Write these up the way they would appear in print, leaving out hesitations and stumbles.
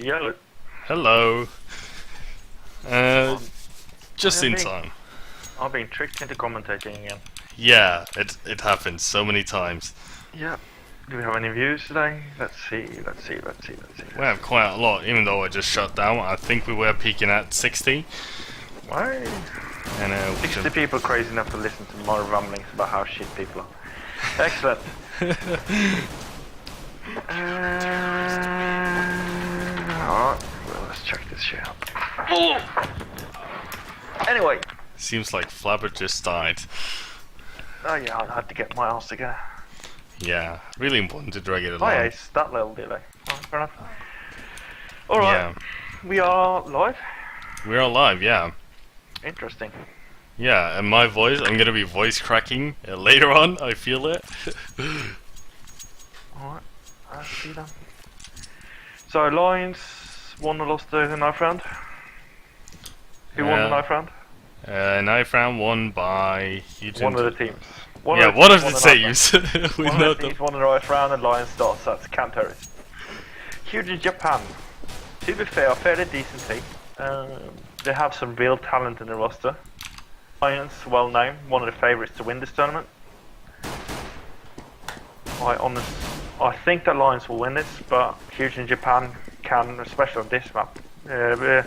Yellow. Hello. Uh, Um, just in being, time. I've been tricked into commentating again. Yeah, it happens so many times. Yeah. Do we have any views today? Let's see. We have quite a lot, even though I just shut down. I think we were peaking at 60. Why? And 60 people crazy enough to listen to more rumblings about how shit people are. Excellent. Alright, well, let's check this shit out. Anyway. Seems like Flabber just died. Oh yeah, I had to get my ass together. Yeah, really important to drag it along. Oh yeah, it's that little delay. Alright, fair enough. Alright, Yeah. we are live. We're alive, yeah. Interesting. Yeah, and my voice, I'm gonna be voice cracking later on, I feel it. Alright, I see that. So, Lions won or lost the knife round? Who won the knife round? Knife round won by Hugeinjapan. One of the teams. One of the teams. We One know of the teams won the knife round and Lions starts, that's Camp Terrace. Hugeinjapan, to be fair, a fairly decent team. They have some real talent in the roster. Lions, well known, one of the favourites to win this tournament. I think the Lions will win this, but Hugeinjapan can, especially on this map, can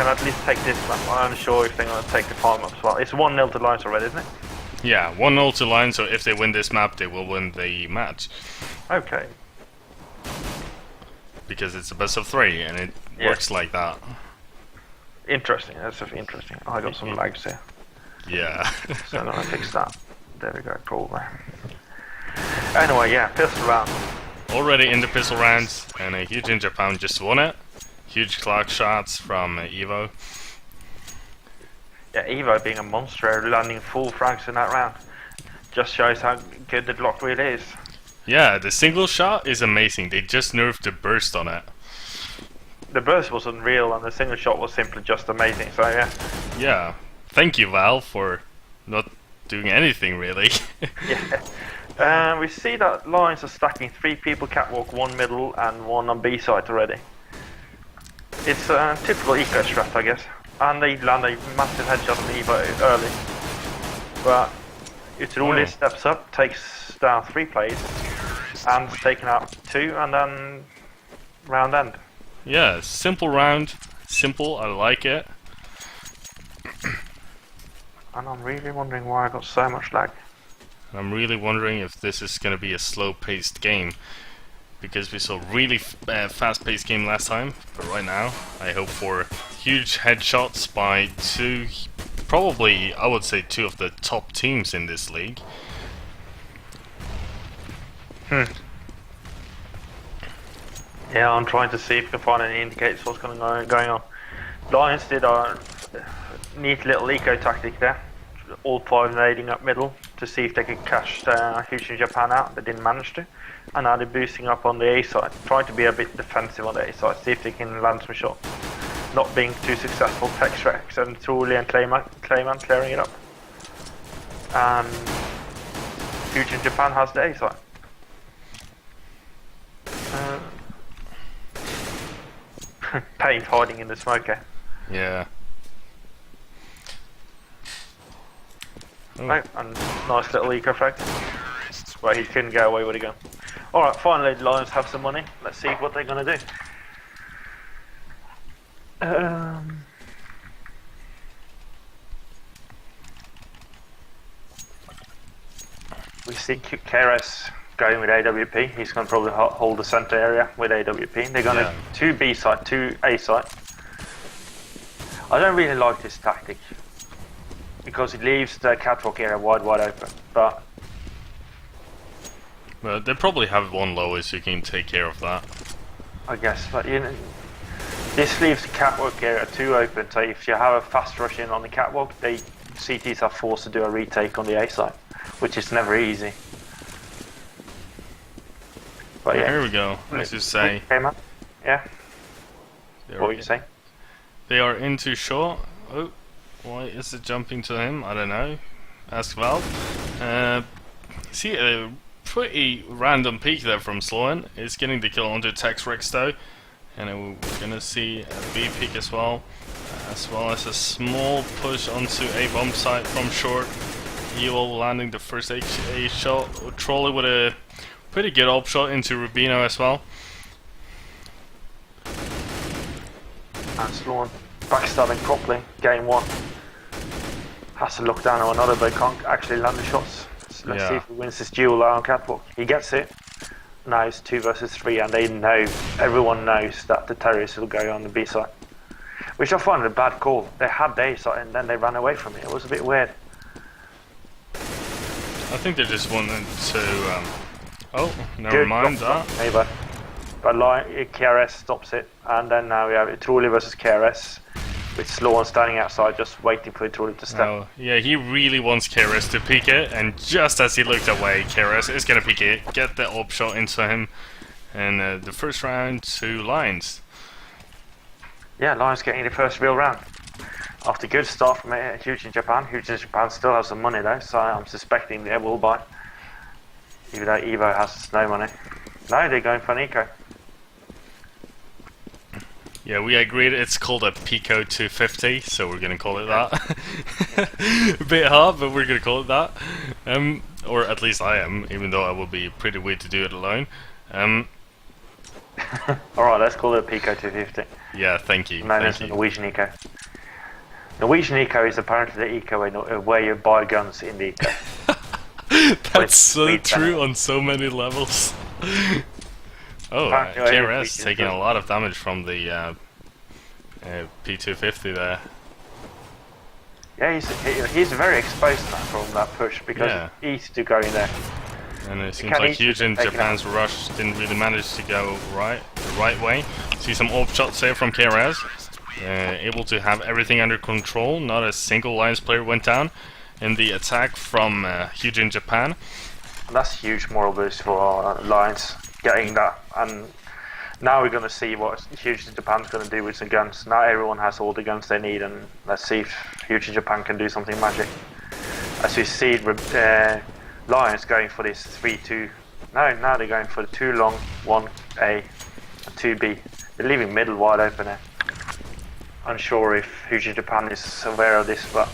at least take this map. I'm unsure if they're going to take the farm map as well. It's 1-0 to Lions already, isn't it? Yeah, 1-0 to Lions, so if they win this map, they will win the match. Okay. Because it's a best of 3, and it works like that. Interesting, that's interesting. I got some lags here. Yeah. So I'm gonna fix that. There we go, probably. Anyway, yeah, pistol round. Already in the pistol rounds, and Hugeinjapan just won it. Huge clock shots from Evo. Yeah, Evo being a monster, landing full frags in that round. Just shows how good the Glock really is. Yeah, the single shot is amazing. They just nerfed the burst on it. The burst was unreal and the single shot was simply just amazing, so yeah. Yeah, thank you Valve for not doing anything really. Yeah. We see that Lions are stacking 3 people catwalk, 1 middle and 1 on B side already. It's a typical eco strat, I guess. And they land a massive headshot on Evo early. But Utruli steps up, takes down 3 plays, and taking out 2, and then round end. Yeah, simple round. Simple, I like it. And I'm really wondering why I got so much lag. I'm really wondering if this is going to be a slow-paced game. Because we saw really fast-paced game last time. But right now, I hope for huge headshots by 2, probably, I would say 2 of the top teams in this league. Yeah, I'm trying to see if I can find any indicators what's going on. Lions did a neat little eco tactic there. All 5 nading up middle to see if they could catch Hugeinjapan out. They didn't manage to. And now they're boosting up on the A side. Trying to be a bit defensive on the A side. See if they can land some shots. Not being too successful. Tex Rex and Truly and Clayman clearing it up. And Hugeinjapan has the A side. Paint hiding in the smoke. Yeah. Right, and nice little eco effect. Well, he couldn't get away with it again. Alright, finally the Lions have some money. Let's see what they're gonna do. We see KRS going with AWP. He's going to probably hold the center area with AWP. They're going to 2 B side, 2 A side. I don't really like this tactic because it leaves the catwalk area wide open. But well, they probably have 1 lower, so you can take care of that. I guess, but you know, this leaves the catwalk area too open. So if you have a fast rush in on the catwalk, CTs are forced to do a retake on the A side, which is never easy. But yeah, here we go. As you say. Yeah. What were you saying? They are into short. Oh, why is it jumping to him? I don't know. Ask Valve. See, pretty random peek there from Sloan. Is getting the kill onto Tex Rex though. And we're gonna see a B peek as well as a small push onto a bomb site from short. Ewell landing the first A shot. Trolley with a pretty good op shot into Rubino as well. And Sloan backstabbing properly. Game 1. Has to look down on another, but can't actually land the shots. So let's see if he wins this duel out on catwalk. He gets it. Now it's 2 versus 3, and they know, everyone knows that the terrorists will go on the B side. Which I find a bad call. They had the A side and then they ran away from it. It was a bit weird. I think they just wanted to. Oh, never mind that. Maybe. But KRS stops it, and then now we have Trulli versus KRS, with Sloan standing outside just waiting for Trulli to step. Oh, yeah, he really wants KRS to peek it, and just as he looked away, KRS is gonna peek it, get the op shot into him, and the first round to Lions. Yeah, Lions getting the first real round. After a good start from Hugeinjapan. Hugeinjapan still has some money though, so I'm suspecting they will buy. Even though Evo has no money. No, they're going for an eco. Yeah, we agreed it's called a Pico 250, so we're gonna call it that. A bit hard, but we're gonna call it that. Or at least I am, even though it would be pretty weird to do it alone. Alright, let's call it a Pico 250. Yeah, thank you. No, it's a Norwegian eco. Norwegian eco is apparently the eco where you buy guns in the eco. That's so true on so many levels. Oh, KRS taking a lot of damage from the P250 there. Yeah, he's very exposed now from that push because he's to go in there. And it seems like Hugeinjapan's rush didn't really manage to go the right way. See some AWP shots there from KRS. Able to have everything under control. Not a single Lions player went down in the attack from Hugeinjapan. That's a huge moral boost for Lions, getting that. And now we're going to see what Hugeinjapan's going to do with the guns. Now everyone has all the guns they need, and let's see if Hugeinjapan can do something magic. As we see Lions going for this 3-2. No, now they're going for the 2 long, 1A, and 2B. They're leaving middle wide open there. Unsure if Hugeinjapan is aware of this, but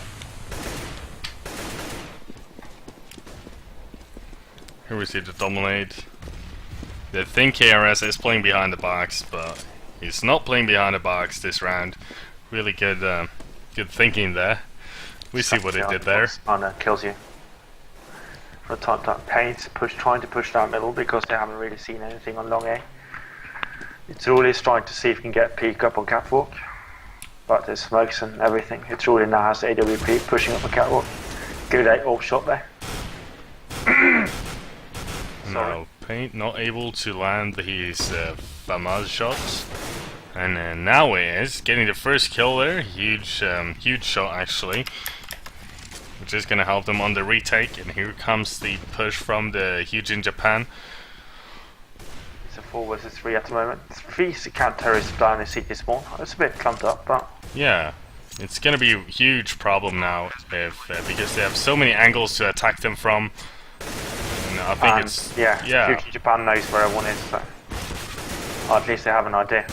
here we see the dominate. They think KRS is playing behind the box, but he's not playing behind the box this round. Really good, good thinking there. We see what he did there. Kills you. For a time, Pain's trying to push down middle because they haven't really seen anything on long A. It's really trying to see if he can get peek up on catwalk, but there's smokes and everything. It's really now has AWP pushing up on catwalk. Good AWP shot there. No, Paint not able to land his FAMAS shots, and now he is getting the first kill there. Huge shot actually, which is gonna help them on the retake. And here comes the push from the Hugeinjapan. It's a 4 versus 3 at the moment. 3 counter-terrorists down in city spawn. It's a bit clumped up, but yeah, it's gonna be a huge problem now if because they have so many angles to attack them from. I think it's Hugeinjapan knows where everyone is, so at least they have an idea.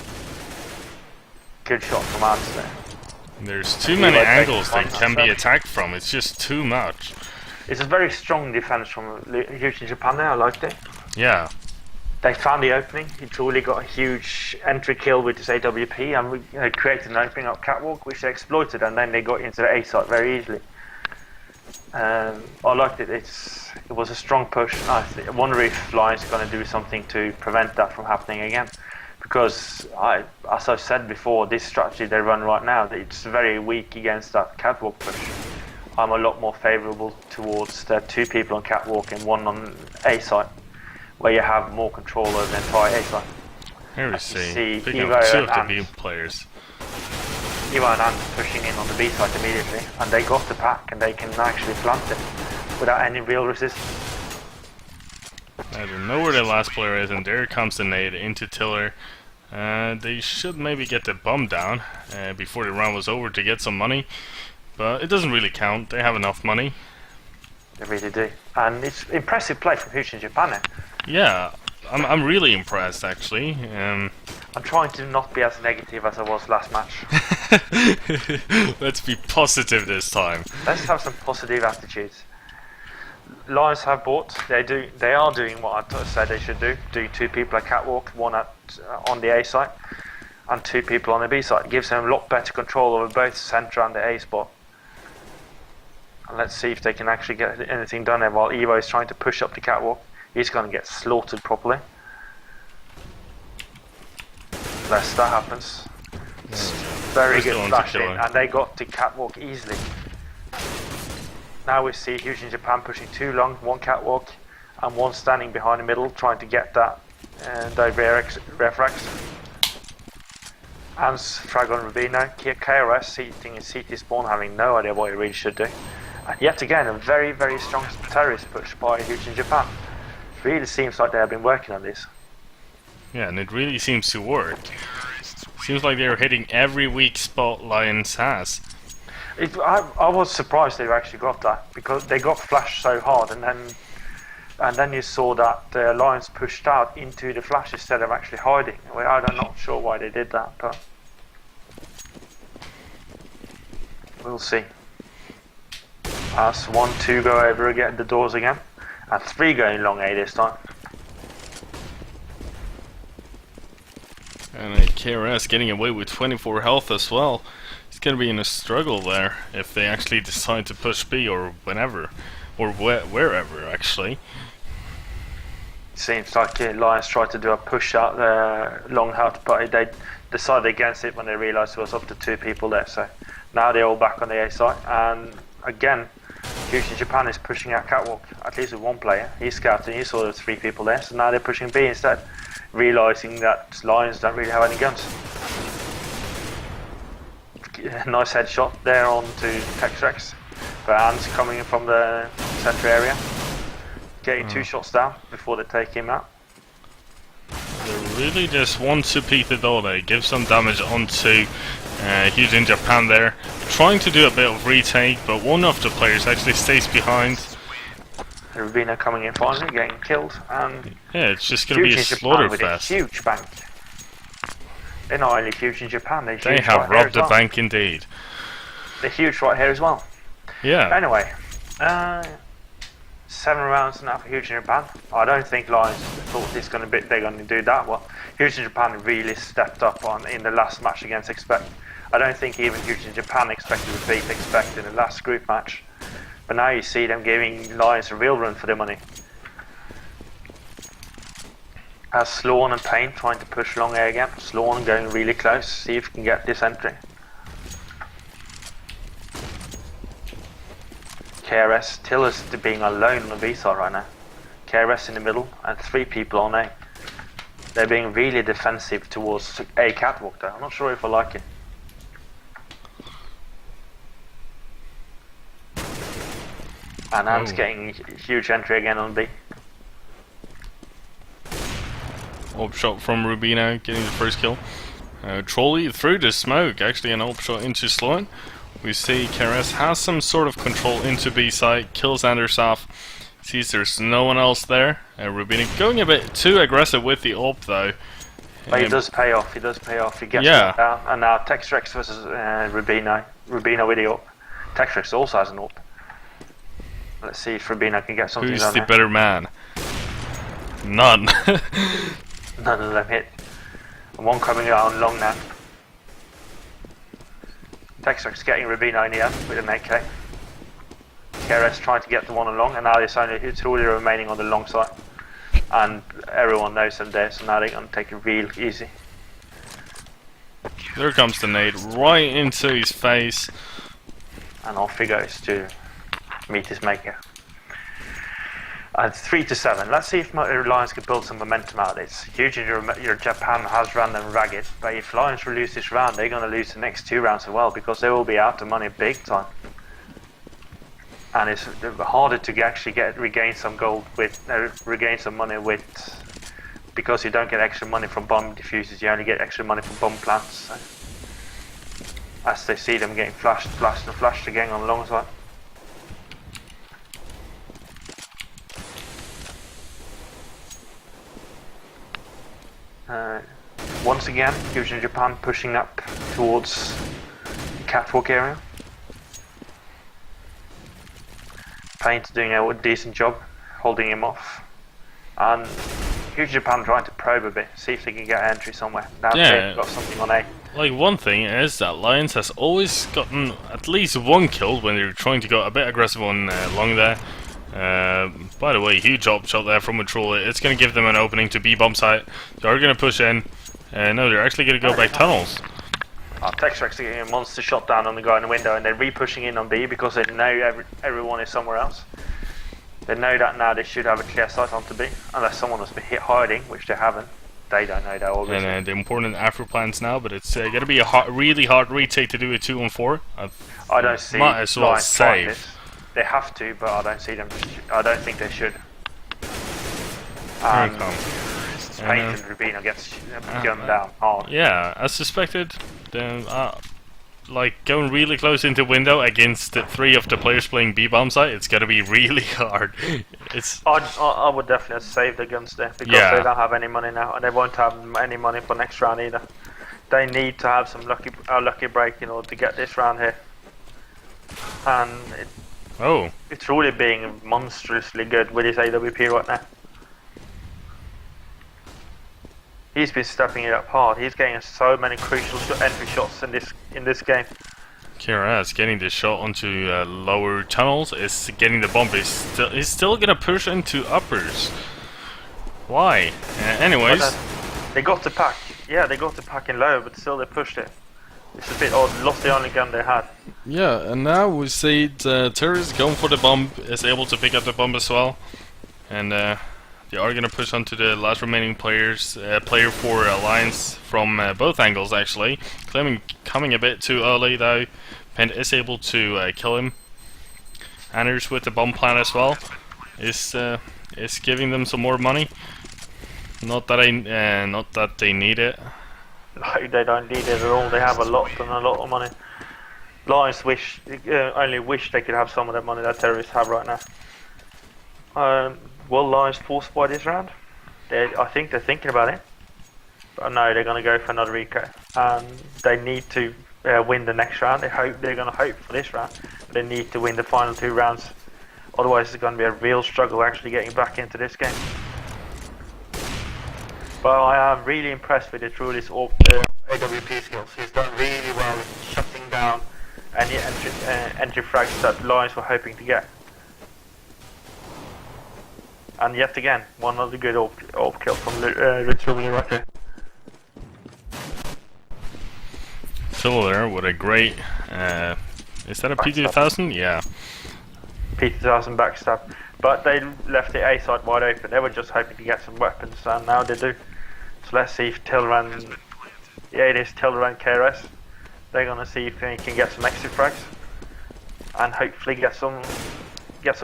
Good shot from Ants there. There's too many angles that can be attacked from. It's just too much. It's a very strong defense from Hugeinjapan there. I liked it. Yeah. They found the opening. He truly got a huge entry kill with his AWP and created an opening up catwalk, which they exploited, and then they got into the A site very easily. I liked it. It was a strong push. I wonder if Lions are going to do something to prevent that from happening again. Because, as I've said before, this strategy they run right now, it's very weak against that catwalk push. I'm a lot more favourable towards the 2 people on catwalk and 1 on A site, where you have more control over the entire A site. Here we see picking up 2 of the B players. Evo and Ant pushing in on the B side immediately, and they got the pack and they can actually plant it without any real resistance. I don't know where the last player is, and there comes the nade into Tiller. They should maybe get the bomb down before the round was over to get some money, but it doesn't really count. They have enough money. They really do. And it's impressive play from Hugeinjapan now. Yeah, I'm really impressed actually. I'm trying to not be as negative as I was last match. Let's be positive this time. Let's have some positive attitudes. Lions have bought. They are doing what I said they should do. Do 2 people at catwalk, 1 on the A site, and 2 people on the B site. It gives them a lot better control over both centre and the A spot. And let's see if they can actually get anything done there while Evo is trying to push up the catwalk. He's going to get slaughtered properly. Unless that happens. Very good flash in, and they got to catwalk easily. Now we see Hugeinjapan pushing 2 long, 1 catwalk, and 1 standing behind the middle, trying to get that refrax. Hans frag on Rubino. KRS sitting in CT spawn, having no idea what he really should do. And yet again, a very, very strong terrorist push by Hugeinjapan. Really seems like they have been working on this. Yeah, and it really seems to work. Seems like they're hitting every weak spot Lions has. I was surprised they actually got that, because they got flashed so hard, and then you saw that the Lions pushed out into the flash instead of actually hiding. Well, I'm not sure why they did that, but we'll see. As 1, 2 go over again the doors again, and 3 going long A this time. And KRS getting away with 24 health as well. It's going to be in a struggle there if they actually decide to push B or whenever, or wherever actually. Seems like Lions tried to do a push out long hut, but they decided against it when they realised there was up to 2 people there. So now they're all back on the A side, and again, Hugeinjapan is pushing out catwalk, at least with 1 player. He's scouting, he saw there were 3 people there, so now they're pushing B instead, realising that Lions don't really have any guns. Nice headshot there onto Texrex, but Hans coming in from the centre area, getting 2 shots down before they take him out. They really just want to peek the door there, give some damage onto Hugeinjapan there, trying to do a bit of retake, but one of the players actually stays behind. Rubino coming in finally, getting killed, and yeah, it's just going to be a slaughter fest. A huge bank. They're not only huge in Japan, they're huge. They have right robbed the well. bank indeed. They're huge right here as well. Yeah. Anyway, 7 rounds now for Hugeinjapan. I don't think Lions thought they're going to do that well. Hugeinjapan really stepped up in the last match against Expect. I don't think even Hugeinjapan expected to beat Expect in the last group match. But now you see them giving Lions a real run for their money. As Slawn and Payne trying to push long A again. Slawn going really close, see if he can get this entry. KRS Tillis being alone on the B side right now. KRS in the middle and 3 people on A. They're being really defensive towards A catwalk though. I'm not sure if I like it. And Ant's getting huge entry again on B. Up shot from Rubino, getting the first kill. Trolley through the smoke, actually an up shot into Sloan. We see KRS has some sort of control into B site, kills Anders off. Sees there's no one else there. Rubino going a bit too aggressive with the up though. But he does pay off, he gets it down. And now Texrex versus Rubino. Rubino with the up. Texrex also has an up. Let's see if Rubino can get something Who's done the there. better man? None. None of them hit. And 1 coming out on long now. Texrex getting Rubino in the end with an AK. KRS trying to get the one along, and now it's only truly remaining on the long side. And everyone knows them there, so now they're going to take it real easy. There comes the nade right into his face. And off he goes to meet his maker. And 3-7. Let's see if Lions can build some momentum out of this. Huge your Japan has ran them ragged, but if Lions lose this round, they're going to lose the next 2 rounds as well, because they will be out of money big time. And it's harder to actually regain some gold with regain some money with, because you don't get extra money from bomb diffusers. You only get extra money from bomb plants. So, as they see them getting flashed again on the long side. Once again, Hugeinjapan pushing up towards the catwalk area. Paint doing a decent job holding him off. And Hugeinjapan trying to probe a bit, see if they can get an entry somewhere. Now they've got something on A. Like, one thing is that Lions has always gotten at least one kill when they're trying to go a bit aggressive on long there. By the way, huge op shot there from a troll. It's going to give them an opening to B-bomb site. They are going to push in. No, they're actually going to go back tunnels. Textrack's getting a monster shot down on the guy in the window, and they're re-pushing in on B because they know everyone is somewhere else. They know that now they should have a clear sight onto B, unless someone has been hit hiding, which they haven't. They don't know that obviously. And the important after plans now, but it's going to be a really hard retake to do a 2-on-4. I don't see might as well save. They have to, but I don't see them. I don't think they should. Here it comes. Paint and Rubino gets gunned down hard. Yeah, as suspected. Then, like going really close into window against the 3 of the players playing B-bomb site, it's gonna be really hard. I would definitely save the guns there because they don't have any money now, and they won't have any money for next round either. They need to have some lucky break in order to get this round here. And it's really being monstrously good with his AWP right now. He's been stepping it up hard. He's getting so many crucial entry shots in this game. Kira is getting the shot onto lower tunnels. Is getting the bomb. He's still gonna push into uppers. Why? Anyways, they got the pack. Yeah, they got the pack in low, but still they pushed it. It's a bit odd. Lost the only gun they had. Yeah, and now we see the terrorist going for the bomb is able to pick up the bomb as well, and they are gonna push onto the last remaining player for Alliance from both angles actually. Coming a bit too early though. Pent is able to kill him. Anders with the bomb plan as well is giving them some more money. Not that they need it. No, they don't need it at all. They have a lot of money. Lions only wish they could have some of that money that terrorists have right now. Will Lions force by this round? I think they're thinking about it. But no, they're going to go for another eco. They need to win the next round. They're going to hope for this round. But they need to win the final 2 rounds. Otherwise, it's going to be a real struggle actually getting back into this game. But I am really impressed with Truly's AWP skills. He's done really well shutting down any entry frags that Lions were hoping to get. And yet again, one of the good AWP kill from Truly right there. Still there with a great, is that a P2000? Yeah. P2000 backstab. But they left the A side wide open. They were just hoping to get some weapons, and now they do. So let's see if Tilran, it is Tilran KRS. They're gonna see if they can get some exit frags, and hopefully get some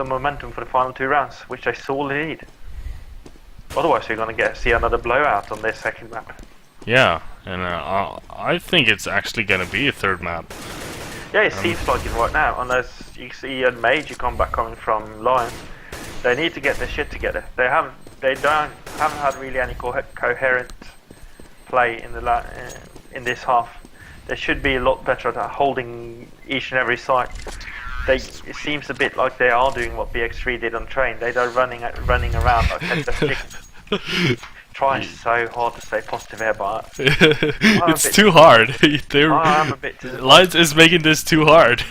momentum for the final 2 rounds, which they sorely need. Otherwise, we're gonna see another blowout on this second map. Yeah, and I think it's actually gonna be a 3rd map. Yeah, it seems like it right now. Unless you see a major comeback coming from Lions, they need to get their shit together. They haven't had really any coherent play in this half. They should be a lot better at holding each and every site. It seems a bit like they are doing what BX3 did on train. They are running around like headless chickens. Trying so hard to stay positive here, but it's too hard. I'm a bit Lions is making this too hard.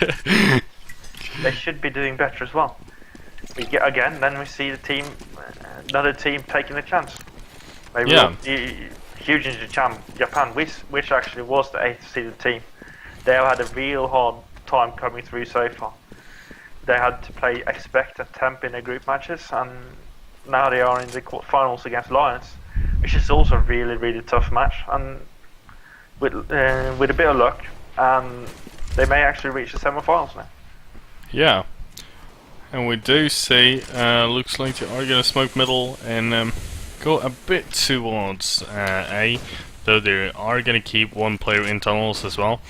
They should be doing better as well. Then we see another team taking a chance. Maybe Hugeinjapan, which actually was the 8th seeded team. They have had a real hard time coming through so far. They had to play expect a temp in their group matches, and now they are in the finals against Lions, which is also a really, really tough match. And with a bit of luck, they may actually reach the semi-finals now. Yeah. And we do see, looks like they are going to smoke middle and go a bit towards A, though they are going to keep one player in tunnels as well.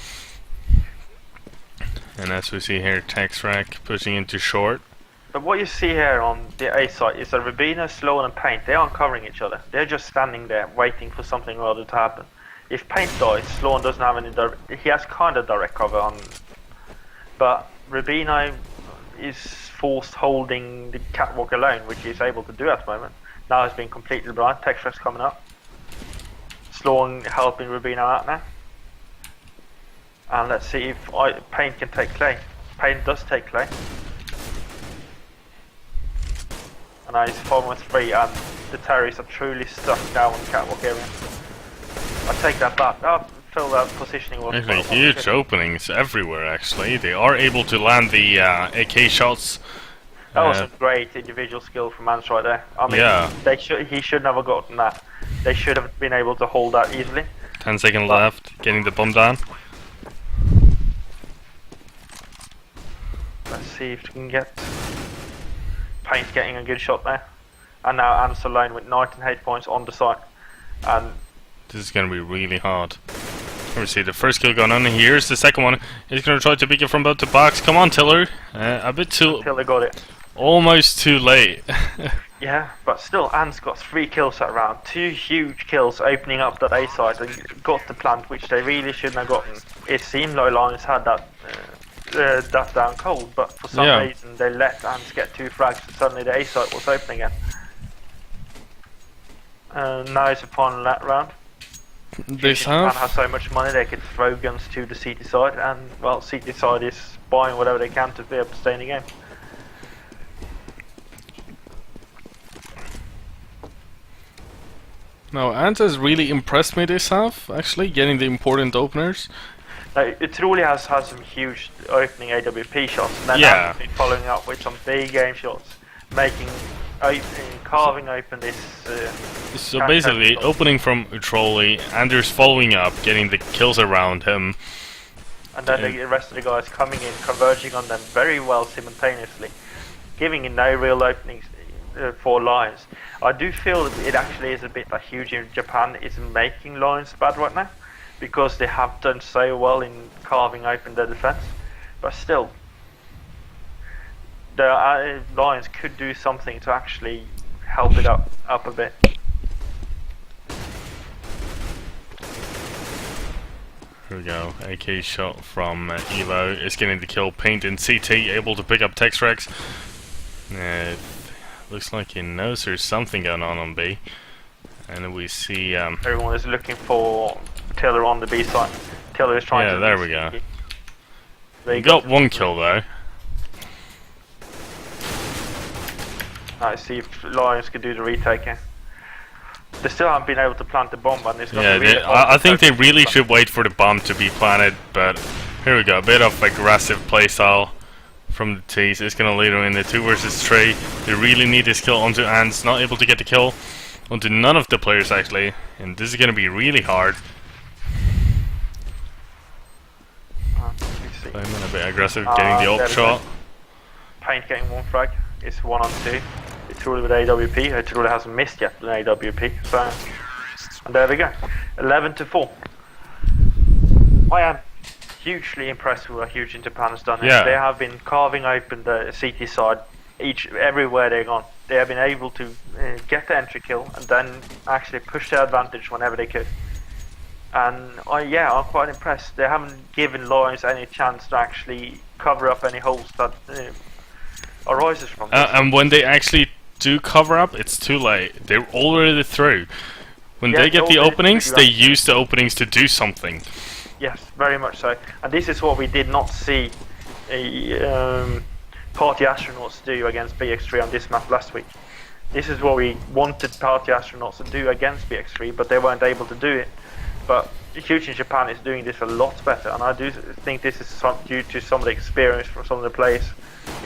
And as we see here, Texrack pushing into short. But what you see here on the A site is that Rubino, Sloan and Paint, they aren't covering each other. They're just standing there waiting for something or other to happen. If Paint dies, Sloan doesn't have any he has kind of direct cover on, but Rubino is forced holding the catwalk alone, which he's able to do at the moment. Now he's been completely blind. Textrex coming up. Sloan helping Rubino out now. And let's see if Paint can take Clay. Paint does take Clay. And now he's 4-3 and the Terrys are truly stuck now in the catwalk area. I take that back. I feel that positioning was actually huge openings everywhere actually. They are able to land the AK shots. That was a great individual skill from Mans right there. I mean, yeah. He should never have gotten that. They should have been able to hold that easily. 10 seconds left, getting the bomb down. Let's see if we can get Paint getting a good shot there. And now Ans alone with 19 hate points on the side. And this is going to be really hard. Let me see, the first kill going on. Here's the second one. He's going to try to pick it from both the box. Come on, Tiller. A bit too... Tiller got it. Almost too late. Yeah, but still, Ans got 3 kills that round. 2 huge kills opening up that A side and got the plant, which they really shouldn't have gotten. It seemed like Lions had that down cold, but for some reason they let Ans get 2 frags and suddenly the A side was open again. Now it's the final round. This Japan has so much money they could throw guns to the CT side, and well, CT side is buying whatever they can to be able to stay in the game. No, Ant has really impressed me this half, actually, getting the important openers. It truly has had some huge opening AWP shots, and then Ant's been following up with some big game shots, carving open this. So basically, opening from Utroli, Anders following up, getting the kills around him. And then the rest of the guys coming in, converging on them very well simultaneously, giving it no real openings for Lions. I do feel it actually is a bit like Hugeinjapan is making Lions bad right now, because they have done so well in carving open their defense, but still, the Lions could do something to actually help it up a bit. Here we go, AK shot from Evo is getting the kill. Paint in CT, able to pick up Textrex. Looks like he knows there's something going on B. And we see... everyone is looking for Tiller on the B side. Tiller is trying to... Yeah, there we go. He got 1 kill though. I see if Lions could do the retake here. They still haven't been able to plant the bomb, and it's I think they really should wait for the bomb to be planted, but here we go, a bit of aggressive playstyle from the T's. It's going to lead them in the 2 versus 3. They really need this kill onto Ants, not able to get the kill onto none of the players actually, and this is going to be really hard. Playing a bit aggressive, getting the ult shot. Paint getting 1 frag. It's 1-on-2. It's really with AWP. It really hasn't missed yet an AWP. So, and there we go. 11-4. I am hugely impressed with what Hugeinjapan has done. Yeah. They have been carving open the CT side everywhere they've gone. They have been able to get the entry kill and then actually push their advantage whenever they could. And I'm quite impressed. They haven't given Lions any chance to actually cover up any holes that arises from this. And when they actually do cover up, it's too late. They're already through. When they get the openings, they use the openings to do something. Yes, very much so. And this is what we did not see Party Astronauts do against BX3 on this map last week. This is what we wanted Party Astronauts to do against BX3, but they weren't able to do it. But Hugeinjapan is doing this a lot better, and I do think this is due to some of the experience from some of the players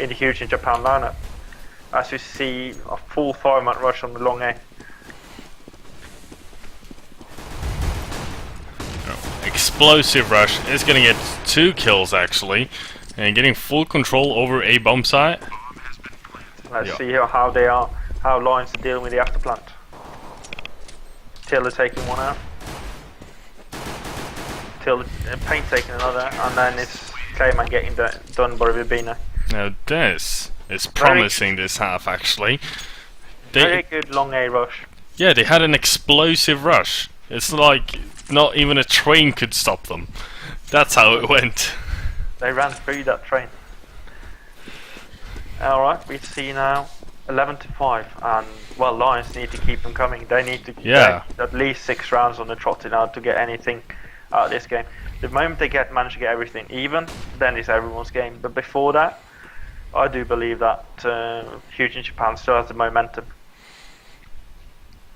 in the Hugeinjapan lineup. As you see, a full 5-man rush on the long A. Explosive rush is going to get 2 kills actually, and getting full control over a bomb site. Let's see how Lions are dealing with the afterplant. Tiller taking 1 out. Tiller Paint taking another, and then it's Clayman getting done by Rubino. Now this is promising this half actually. Very good long A rush. Yeah, they had an explosive rush. It's like not even a train could stop them. That's how it went. They ran through that train. Alright, we see now 11-5, and well, Lions need to keep them coming. They need to get at least 6 rounds on the trot in order to get anything out of this game. The moment they manage to get everything even, then it's everyone's game. But before that, I do believe that Hugeinjapan still has the momentum.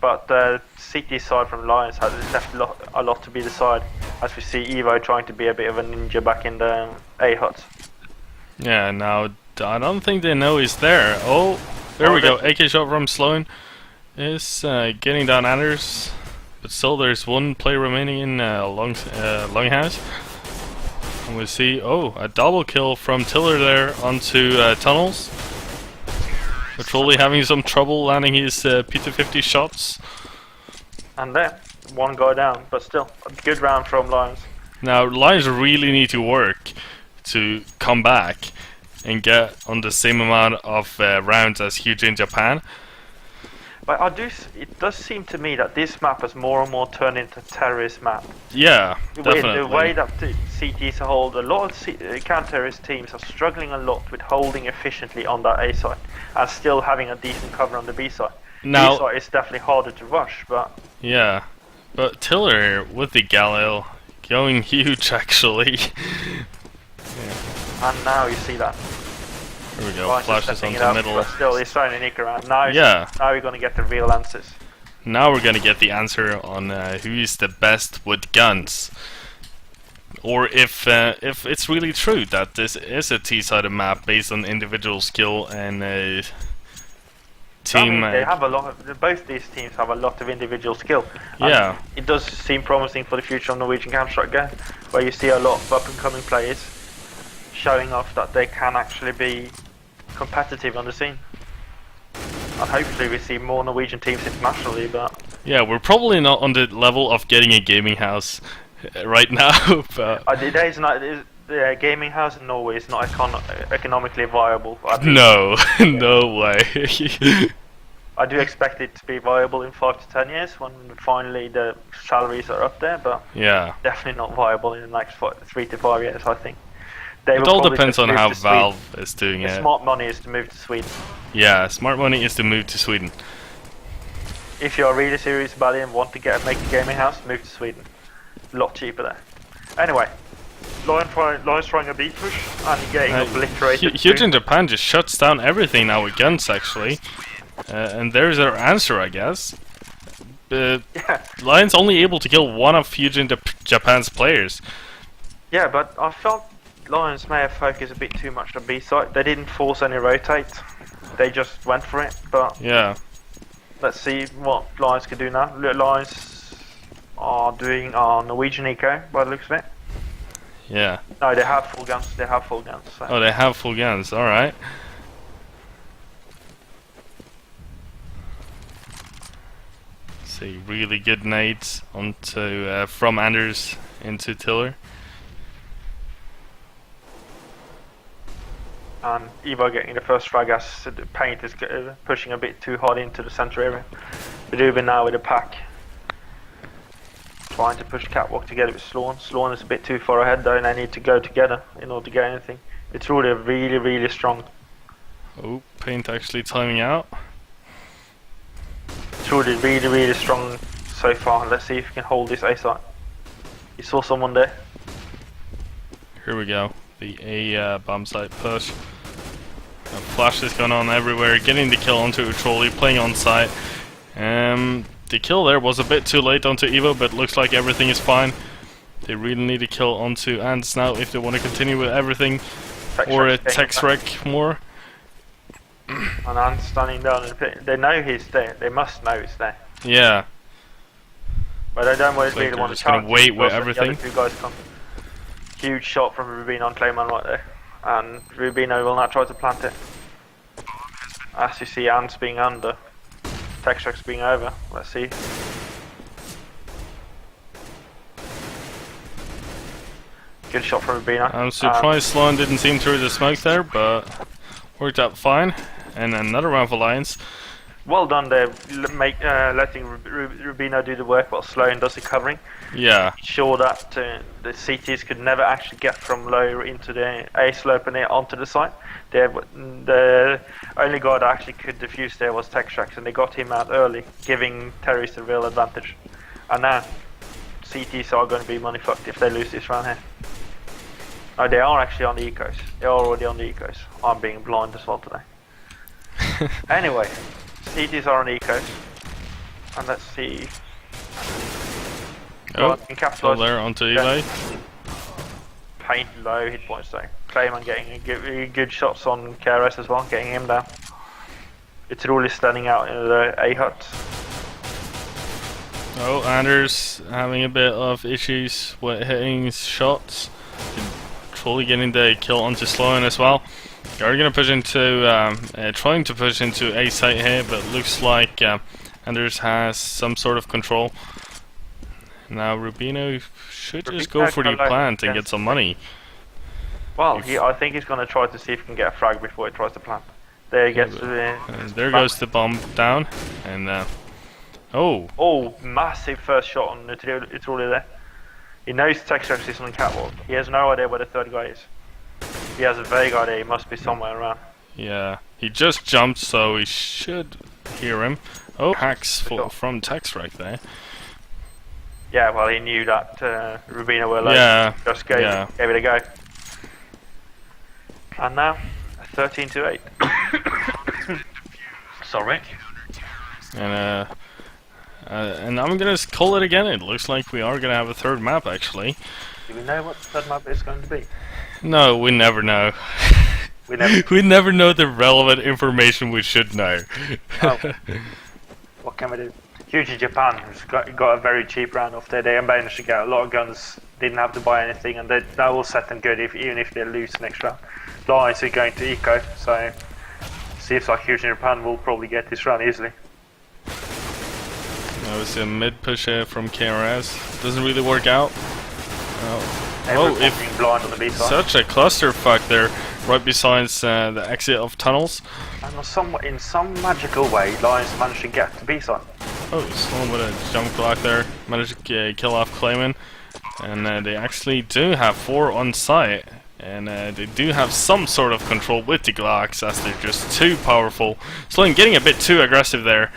But the CT side from Lions has left a lot to be decided, as we see Evo trying to be a bit of a ninja back in the A hut. Yeah, now I don't think they know he's there. Oh, there we go. AK shot from Sloan is getting down Anders, but still there's one player remaining in Longhouse. And we see, a double kill from Tiller there onto Tunnels. Patrolly having some trouble landing his P250 shots. And there, one guy down, but still, a good round from Lions. Now, Lions really need to work to come back and get on the same amount of rounds as Hugeinjapan. But it does seem to me that this map has more and more turned into a terrorist map. Yeah, definitely. The way that the CTs hold, a lot of counter-terrorist teams are struggling a lot with holding efficiently on that A side and still having a decent cover on the B side. Now, B side is definitely harder to rush, but... Yeah, but Tiller with the Galil going huge actually. And now you see that. Here we go, flashes onto the middle. But still, he's trying to nick around. Now we're going to get the real answers. Now we're going to get the answer on who is the best with guns. Or if it's really true that this is a T-sided map based on individual skill and team. They have a lot. Both these teams have a lot of individual skill. Yeah. It does seem promising for the future of Norwegian Counter-Strike Go, where you see a lot of up-and-coming players showing off that they can actually be competitive on the scene. And hopefully we see more Norwegian teams internationally, but... Yeah, we're probably not on the level of getting a gaming house right now, but... The gaming house in Norway is not economically viable. No, no way. I do expect it to be viable in 5 to 10 years when finally the salaries are up there, but yeah, definitely not viable in the next 3 to 5 years, I think. It all depends on how Valve is doing it. Smart money is to move to Sweden. Yeah, smart money is to move to Sweden. If you're really serious about it and want to make a gaming house, move to Sweden. A lot cheaper there. Anyway, Lions trying a B push and getting obliterated. Hugeinjapan just shuts down everything now with guns, actually. And there's our answer, I guess. Yeah. Lions only able to kill one of Hugeinjapan's players. Yeah, but I felt Lions may have focused a bit too much on B side. They didn't force any rotate. They just went for it, but... Yeah. Let's see what Lions can do now. Lions are doing Norwegian.EK by the looks of it. Yeah. No, they have full guns. They have full guns. So. Oh, they have full guns. All right. See, really good nades onto from Anders into Tiller. And Evo getting the first frag as the paint is pushing a bit too hard into the center area. Rubin now with a pack. Trying to push catwalk together with Sloan. Sloan is a bit too far ahead though, and they need to go together in order to get anything. It's really, really strong. Oh, paint actually timing out. It's really strong so far. Let's see if we can hold this A side. You saw someone there. Here we go. The A bomb site push. Flash is going on everywhere, getting the kill onto a trolley, playing on site. The kill there was a bit too late onto Evo, but looks like everything is fine. They really need a kill onto Ants now if they want to continue with everything. Or a text wreck more. And Ants standing down in the pit. They know he's there. They must know he's there. Yeah. But they don't really want to just gonna wait with everything. The other two guys come. Huge shot from Rubin on Clayman right there. And Rubino will now try to plant it. As you see Ants being under. Textrax being over. Let's see. Good shot from Rubino. I'm surprised Sloan didn't see him through the smoke there, but worked out fine. And another round for Lions. Well done there, letting Rubino do the work while Sloan does the covering. Yeah. Sure that the CTs could never actually get from low into the A slope and onto the site. The only guy that actually could defuse there was Textrax, and they got him out early, giving terrorists a real advantage. And now CTs are going to be money fucked if they lose this round here. Oh, they are actually on the ecos. They are already on the ecos. I'm being blind as well today. Anyway, CTs are on ecos, and let's see. Oh, still there onto Eli. Paint low hit points though. Clayman getting good shots on KRS as well, getting him down. It's really standing out in the A hut. Oh, Anders having a bit of issues with hitting his shots. Fully getting the kill onto Sloan as well. They're going to push into, trying to push into A site here, but looks like Anders has some sort of control. Now Rubino should just go for the plant and get some money. Well, I think he's going to try to see if he can get a frag before he tries to plant. There he gets there goes the bomb down, and oh, massive first shot on it's already there. He knows Textrax is on the catwalk. He has no idea where the third guy is. He has a vague idea he must be somewhere around. Yeah, he just jumped, so he should hear him. Oh, hacks from Textrax there. Yeah, well, he knew that Rubino were low. Yeah, just gave it a go. And now, 13-8. Sorry. And I'm gonna call it again. It looks like we are gonna have a third map, actually. Do we know what the third map is going to be? No, we never know. We never know the relevant information we should know. Oh. What can we do? Hugeinjapan has got a very cheap round off there. They managed to get a lot of guns, didn't have to buy anything, and that will set them good even if they lose the next round. Lions are going to eco, so seems like Hugeinjapan will probably get this round easily. That was a mid push here from KRS. Doesn't really work out. Being blind on the B side. Such a clusterfuck there, right beside the exit of tunnels. And in some magical way, Lions managed to get to B side. Oh, someone with a jump clock there managed to kill off Clayman. And they actually do have 4 on site. And they do have some sort of control with the Glocks, as they're just too powerful. Sloan getting a bit too aggressive there,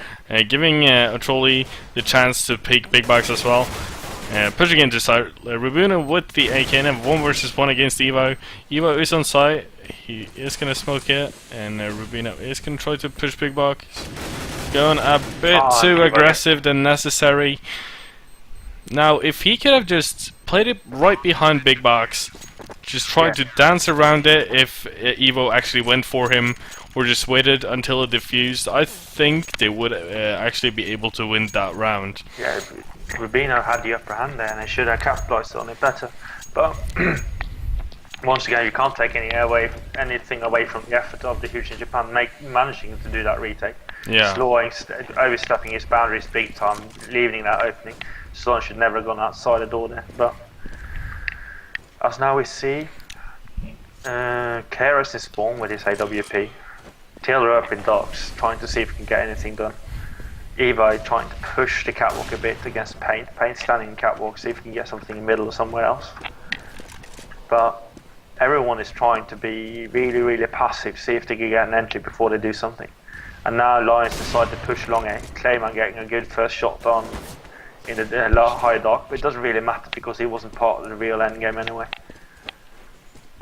giving Otroli the chance to peek big box as well. Pushing into site, Rubino with the AK and 1 versus 1 against Evo. Evo is on site, he is going to smoke it, and Rubino is going to try to push big box. Going a bit too aggressive than necessary. Now, if he could have just played it right behind big box, just tried to dance around it if Evo actually went for him, or just waited until it diffused, I think they would actually be able to win that round. Yeah, Rubino had the upper hand there, and they should have capitalized on it better. But once again, you can't take anything away from the effort of the Hugeinjapan managing to do that retake. Yeah. Sloan overstepping his boundaries big time, leaving that opening. Sloan should never have gone outside the door there. But as now we see, KRS is spawned with his AWP. Taylor up in docks, trying to see if he can get anything done. Evo trying to push the catwalk a bit against Paint. Paint standing in catwalk, see if he can get something in the middle or somewhere else. But everyone is trying to be really, really passive, see if they can get an entry before they do something. And now Lions decide to push long A. Clayman getting a good first shot on in the high dock, but it doesn't really matter because he wasn't part of the real end game anyway.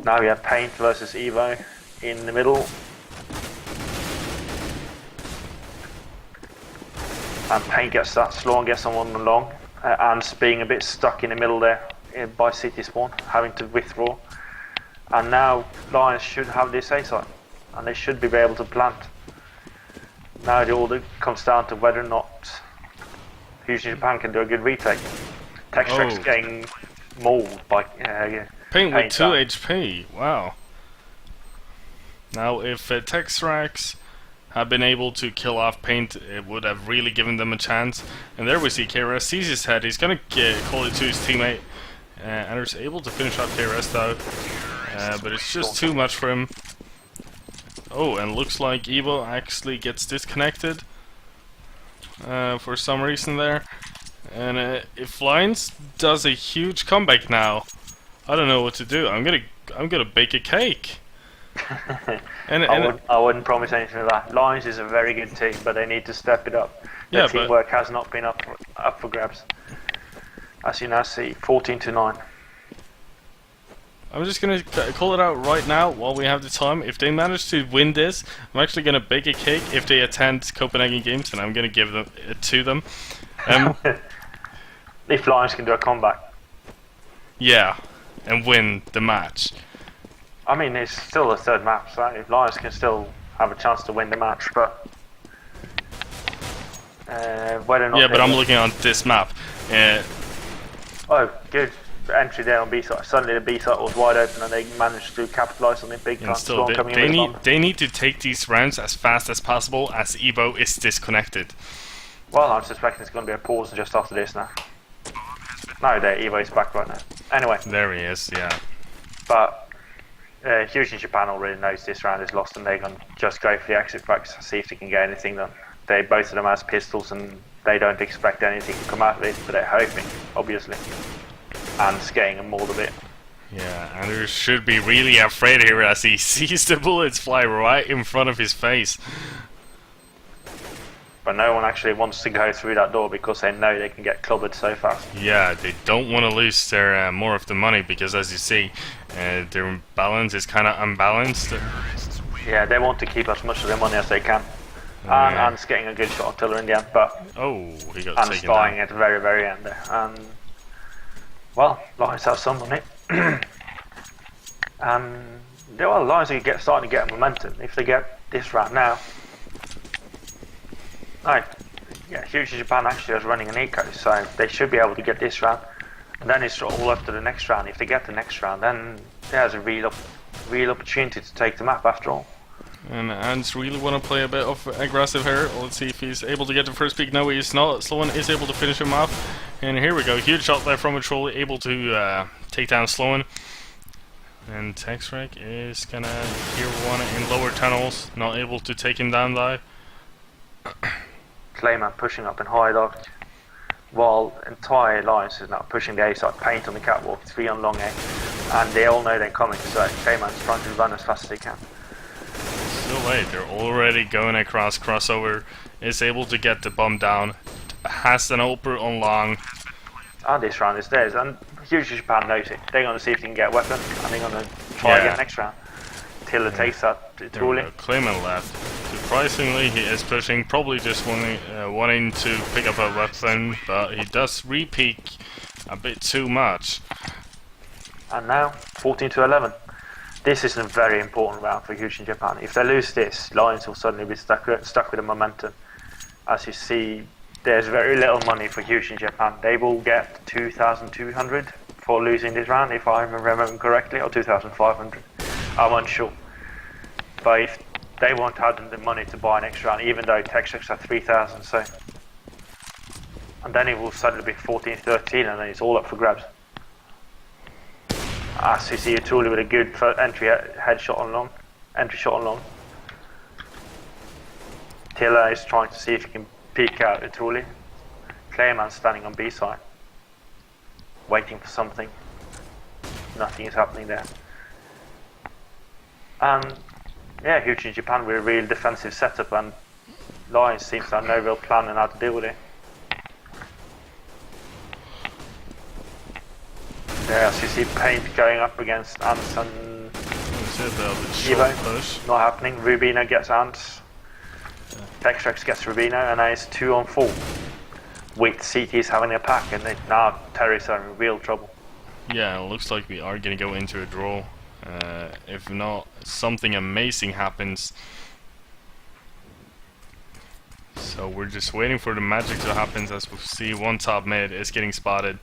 Now we have Paint versus Evo in the middle. And Paint gets that, Sloan gets someone along, and being a bit stuck in the middle there by City Spawn, having to withdraw. And now Lions should have this A side, and they should be able to plant. Now it all comes down to whether or not Hugeinjapan can do a good retake. Textrax getting mauled by Paint with 2 HP, wow. Now if Textrax had been able to kill off Paint, it would have really given them a chance. And there we see KRS sees his head, he's gonna call it to his teammate. Anders able to finish up KRS though, but it's just too much for him. Oh, and looks like Evo actually gets disconnected for some reason there. And if Lions does a huge comeback now, I don't know what to do. I'm gonna bake a cake. I wouldn't promise anything of that. Lions is a very good team, but they need to step it up. Their teamwork has not been up for grabs. As you now see, 14-9. I'm just gonna call it out right now while we have the time. If they manage to win this, I'm actually gonna bake a cake if they attend Copenhagen Games, and I'm gonna give it to them. If Lions can do a comeback. Yeah, and win the match. I mean, it's still a third match, so if Lions can still have a chance to win the match, but whether or not. Yeah, but I'm looking on this map. Oh, good entry there on B side. Suddenly the B side was wide open, and they managed to capitalise on it big time. Still, they need to take these rounds as fast as possible, as Evo is disconnected. Well, I'm suspecting it's going to be a pause just after this now. No, there, Evo is back right now. Anyway. There he is, yeah. But Hugeinjapan already knows this round is lost, and they're going to just go for the exit fracks, see if they can get anything done. Both of them has pistols, and they don't expect anything to come out of it, but they're hoping, obviously. And scaring them all a bit. Yeah, Anders should be really afraid here as he sees the bullets fly right in front of his face. But no one actually wants to go through that door because they know they can get clobbered so fast. Yeah, they don't want to lose their more of the money because, as you see, their balance is kind of unbalanced. Yeah, they want to keep as much of their money as they can. And Ant's getting a good shot until in the end, but oh, he got taken down. dying at the very, very end there. And well, Lions have some money. And well, Lions are starting to get momentum. If they get this round now. No, yeah, Hugeinjapan actually is running an eco, so they should be able to get this round. And then it's all up to the next round. If they get the next round, then there's a real opportunity to take the map after all. And Ants really want to play a bit of aggressive here. Let's see if he's able to get the first peak. No, he's not. Sloan is able to finish him off. And here we go. Huge shot there from a trolley, able to take down Sloan. And Texrec is gonna hear one in lower tunnels, not able to take him down though. Clayman pushing up in high lock, while entire Lions is now pushing the A side, paint on the catwalk, 3 on long A, and they all know they're coming, so Clayman's trying to run as fast as they can. Still late, they're already going across crossover, is able to get the bomb down, has an oper on long. And this round is theirs, and Hugeinjapan knows it. They're going to see if they can get a weapon, and they're going to try again next round. Till it takes that truly. Clayman left. Surprisingly, he is pushing, probably just wanting to pick up a weapon, but he does re-peek a bit too much. And now, 14-11. This is a very important round for Hugeinjapan. If they lose this, Lions will suddenly be stuck with the momentum. As you see, there's very little money for Hugeinjapan. They will get 2,200 for losing this round, if I remember correctly, or 2,500. I'm unsure. But if they won't have the money to buy an extra round, even though Texas are 3,000, so. And then it will suddenly be 14-13, and then it's all up for grabs. As you see, Atuli with a good entry shot on long. Tilla is trying to see if he can peek out Atuli. Clayman standing on B side, waiting for something. Nothing is happening there. And yeah, Hugeinjapan with a real defensive setup, and Lions seems to have no real plan on how to deal with it. There, as you see, Paint going up against Ants and Evo. Not happening. Rubino gets Ants. Texrex gets Rubino, and now it's 2-on-4. With CTs having a pack, and now Terry's are in real trouble. Yeah, it looks like we are going to go into a draw. If not, something amazing happens. So we're just waiting for the magic to happen, as we see one top mid is getting spotted.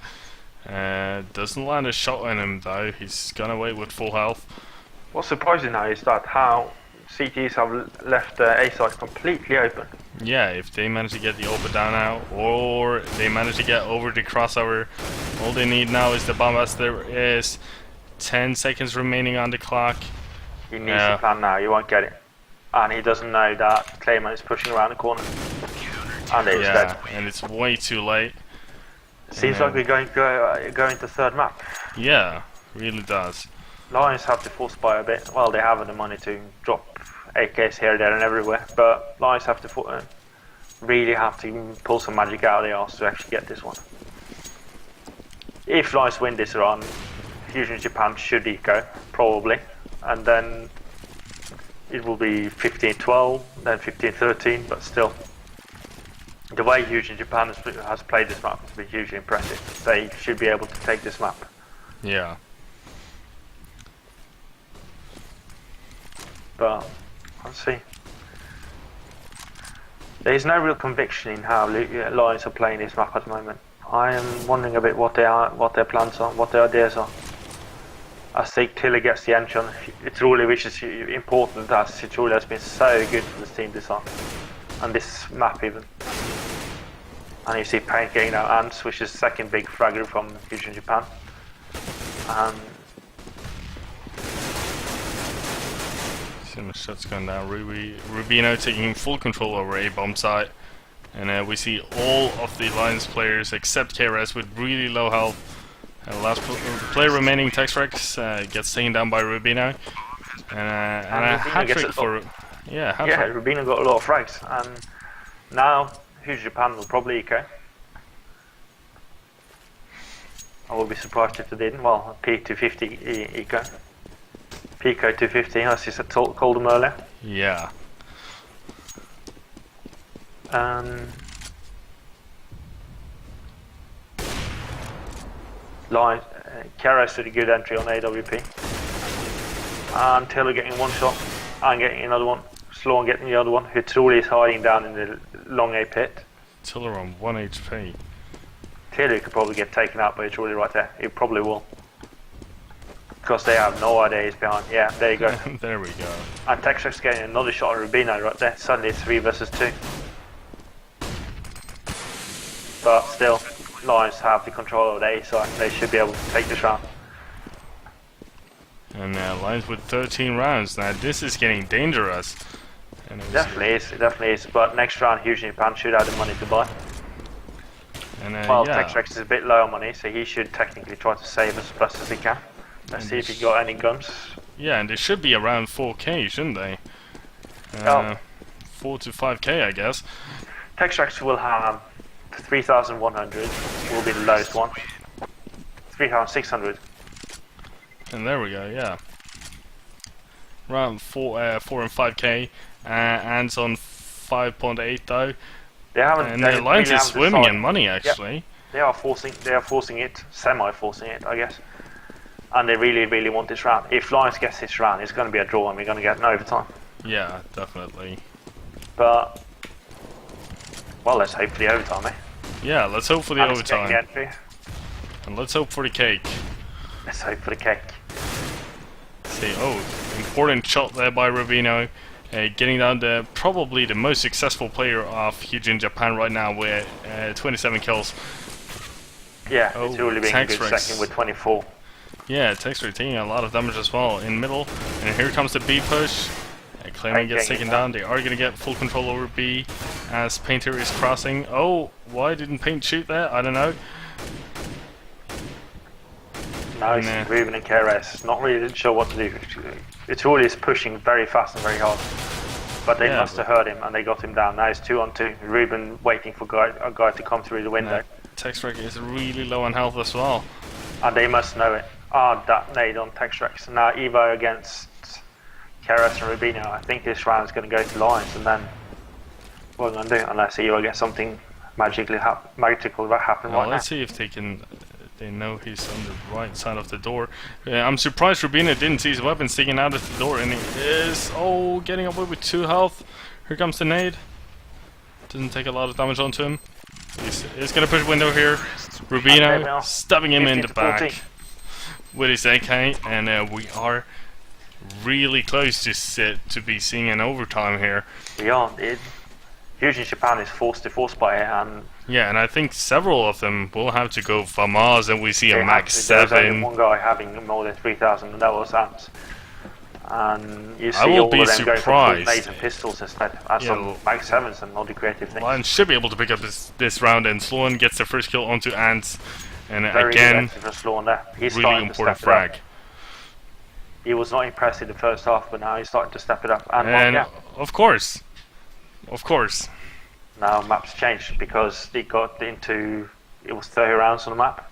Doesn't land a shot on him though, he's gonna wait with full health. What's surprising now is that how CTs have left the A side completely open. Yeah, if they manage to get the open down now, or they manage to get over the crossover, All they need now is the bombast. There is 10 seconds remaining on the clock. He needs to plan now, he won't get it. And he doesn't know that Clayman is pushing around the corner. And he's dead. And it's way too late. Seems like we're going to third map. Yeah, really does. Lions have to force buy a bit. Well, they have the money to drop AKs here, there and everywhere. But Lions have to really have to pull some magic out of their arse to actually get this one. If Lions win this run, Hugeinjapan should eco, probably. And then it will be 15-12, then 15-13, but still. The way Hugeinjapan has played this map has been hugely impressive. They should be able to take this map. Yeah. But, let's see. There is no real conviction in how Lions are playing this map at the moment. I am wondering a bit what their plans are, what their ideas are. As they clearly gets the entry on Truly, which is important as Truly has been so good for this team this time. And this map even. And you see Paint getting out Ants, which is the second big fragger from Hugeinjapan. Some shots going down. Rubino taking full control over A bomb site. And we see all of the Lions players except KRS with really low health. Last player remaining, Texrex, gets taken down by Rubino. And a hat-trick for... Yeah, hat-trick. Yeah, Rubino got a lot of frags. And now, Hugeinjapan will probably eco. I would be surprised if they didn't. Well, P250 eco. Pico 250, as you said, called them earlier. Yeah. Lions, Keros did a good entry on AWP. And Taylor getting one shot and getting another one. Sloan getting the other one, who truly is hiding down in the long A pit. Tiller on 1 HP. Taylor could probably get taken out, but it's really right there. He probably will. Because they have no idea he's behind. Yeah, there you go. There we go. And Texas getting another shot at Rubino right there. Suddenly it's 3 versus 2. But still, Lions have the control of the A side. They should be able to take this round. And Lions with 13 rounds. Now this is getting dangerous. And definitely is. But next round, Hugeinjapan should have the money to buy. And, well, yeah. Texrex is a bit low on money, so he should technically try to save as best as he can. Let's see if he got any guns. Yeah, and they should be around 4k, shouldn't they? 4 to 5k, I guess. Texrex will have 3,100, will be the lowest one. 3,600. And there we go, yeah. Around 4 and 5k, and on 5.8 though. They haven't. And the Lions is swimming in money actually. Yep. They are forcing it, semi-forcing it, I guess. And they really want this round. If Lions gets this round, it's going to be a draw and we're going to get an overtime. Yeah, definitely. But, well, let's hope for the overtime, eh? Yeah, let's hope for the overtime. Entry. And let's hope for the cake. Let's hope for the cake. See, important shot there by Rubino. Getting down the probably the most successful player of Hugeinjapan right now with 27 kills. Yeah, it's really being a good Rex. second with 24. Yeah, Texrex taking a lot of damage as well in middle. And here comes the B push. Clayman gets taken down. They are going to get full control over B as Painter is crossing. Oh, why didn't Paint shoot there? I don't know. No, it's Ruben and KRS. Not really sure what to do. It's really is pushing very fast and very hard. But they must have heard him and they got him down. Now it's 2-on-2. Ruben waiting for a guy to come through the window. Texrex is really low on health as well. And they must know it. That nade on Texrex. Now Evo against KRS and Rubino. I think this round is going to go to Lions, and then what are we going to do? Unless Evo gets something magical that happen right now. Let's see if they can. They know he's on the right side of the door. I'm surprised Rubino didn't see his weapon sticking out of the door, and he is getting away with 2 health. Here comes the nade. Doesn't take a lot of damage onto him. He's going to push window here. Rubino stabbing him in the back with his AK, and we are really close to be seeing an overtime here. We are. Hugeinjapan is forced to force buy it, and Yeah, and I think several of them will have to go FAMAS, and we see a max There's only 7. one guy having more than 3,000, and that was Ants. And you I see will all be of them going for surprised. grenades and pistols instead. And Yeah, some max 7s and all the creative things. Lions should be able to pick up this round, and Sloan gets the first kill onto Ants. And Very again, good for Sloan there. He's really starting to important step it up. frag. He was not impressed in the first half, but now he's starting to step it up. And And of course, now maps changed because it got into, it was 30 rounds on the map,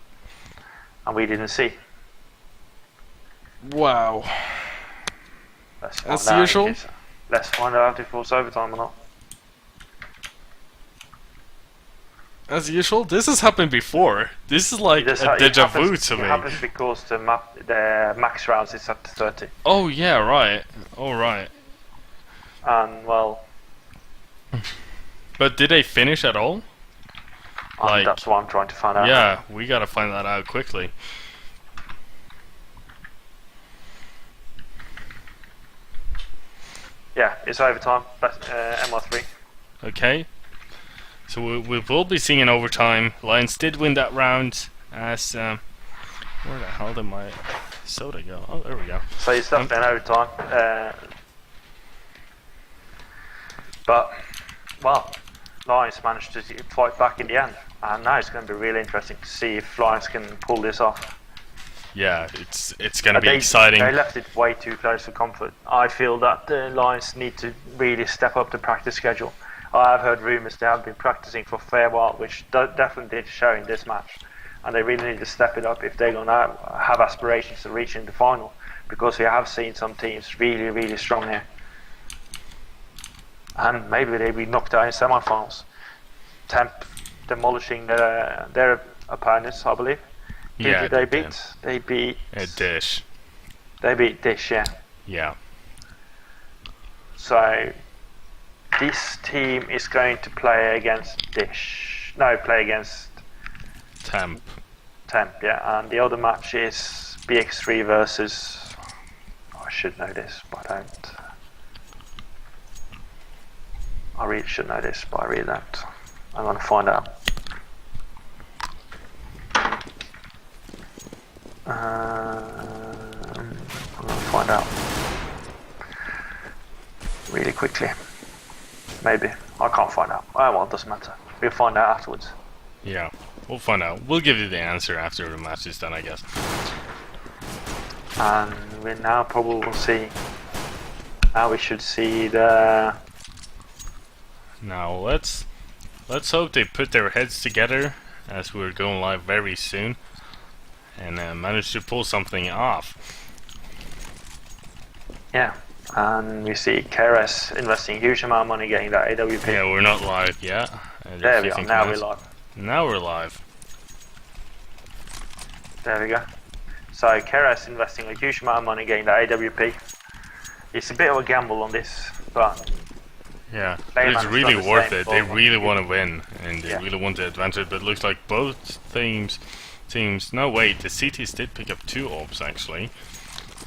and we didn't see. Wow. Let's As find out usual? Let's find out if it was overtime or not. As usual, this has happened before. This is like a deja vu to It me. happens because the max rounds is up to 30. Oh yeah, right. Oh right. And well, but did they finish at all? Like, that's what I'm trying to find out. yeah, we gotta find that out quickly. Yeah, it's overtime. MR3. Okay. So we will be seeing an overtime. Lions did win that round. As where the hell did my soda go? Oh, there we go. So it's up in overtime. But well, Lions managed to fight back in the end, and now it's going to be really interesting to see if Lions can pull this off. Yeah, it's gonna be exciting. They left it way too close for comfort. I feel that the Lions need to really step up the practice schedule. I've heard rumours they have been practicing for a fair while, which definitely did show in this match. And they really need to step it up if they're going to have aspirations to reach in the final, because we have seen some teams really, really strong here. And maybe they'll be knocked out in semi-finals. Temp demolishing their opponents, I believe. Who Yeah, did they beat? They beat Dish. They beat Dish, yeah. Yeah. So this team is going to play against Dish. No, play against Temp. Temp, yeah. And the other match is BX3 versus. I should know this, but I don't. I really should know this, but I really don't. I'm gonna find out. I'm gonna find out really quickly. Maybe I can't find out. Oh well, it doesn't matter. We'll find out afterwards. Yeah, we'll find out. We'll give you the answer after the match is done, I guess. And we now probably will see. Now we should see the. Now let's hope they put their heads together as we're going live very soon, and manage to pull something off. Yeah, and we see KRS investing a huge amount of money getting that AWP. Yeah, we're not live yet. There we are. Now we're live. Now we're live. There we go. So KRS investing a huge amount of money getting that AWP. It's a bit of a gamble on this, but yeah, Layman's it's really done the worth same it. They for- really want to win, and they Yeah. really want the advantage. But it looks like both teams. No, wait, the CTs did pick up 2 orbs actually.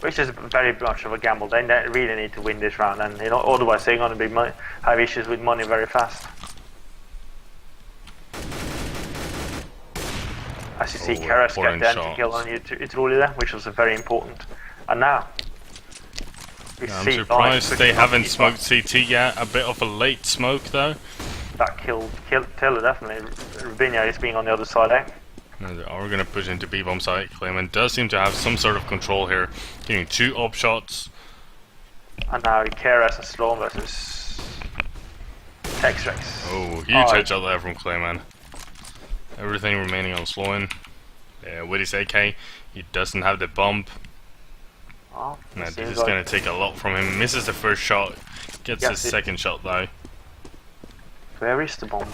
which is very much of a gamble. They really need to win this round, and otherwise they're going to be have issues with money very fast. As you see, KRS get important the anti-kill shots. on Itruli there, which was very important. And now we Yeah, I'm see surprised Lions they picking up haven't these smoked CT yet. A bit of a late smoke though. That killed Taylor definitely. Rubinho is being on the other side, eh? No, they are going to push into B-bomb site. Clayman does seem to have some sort of control here, getting 2 op shots. And now KRS and Sloan versus X-Rex. Oh, huge headshot there from Clayman. Everything remaining on Sloan. With his AK, he doesn't have the bump. Oh, Now, seems this is like- going to take a lot from him. Misses the first shot, gets Yeah, the second shot though. Where is the bomb?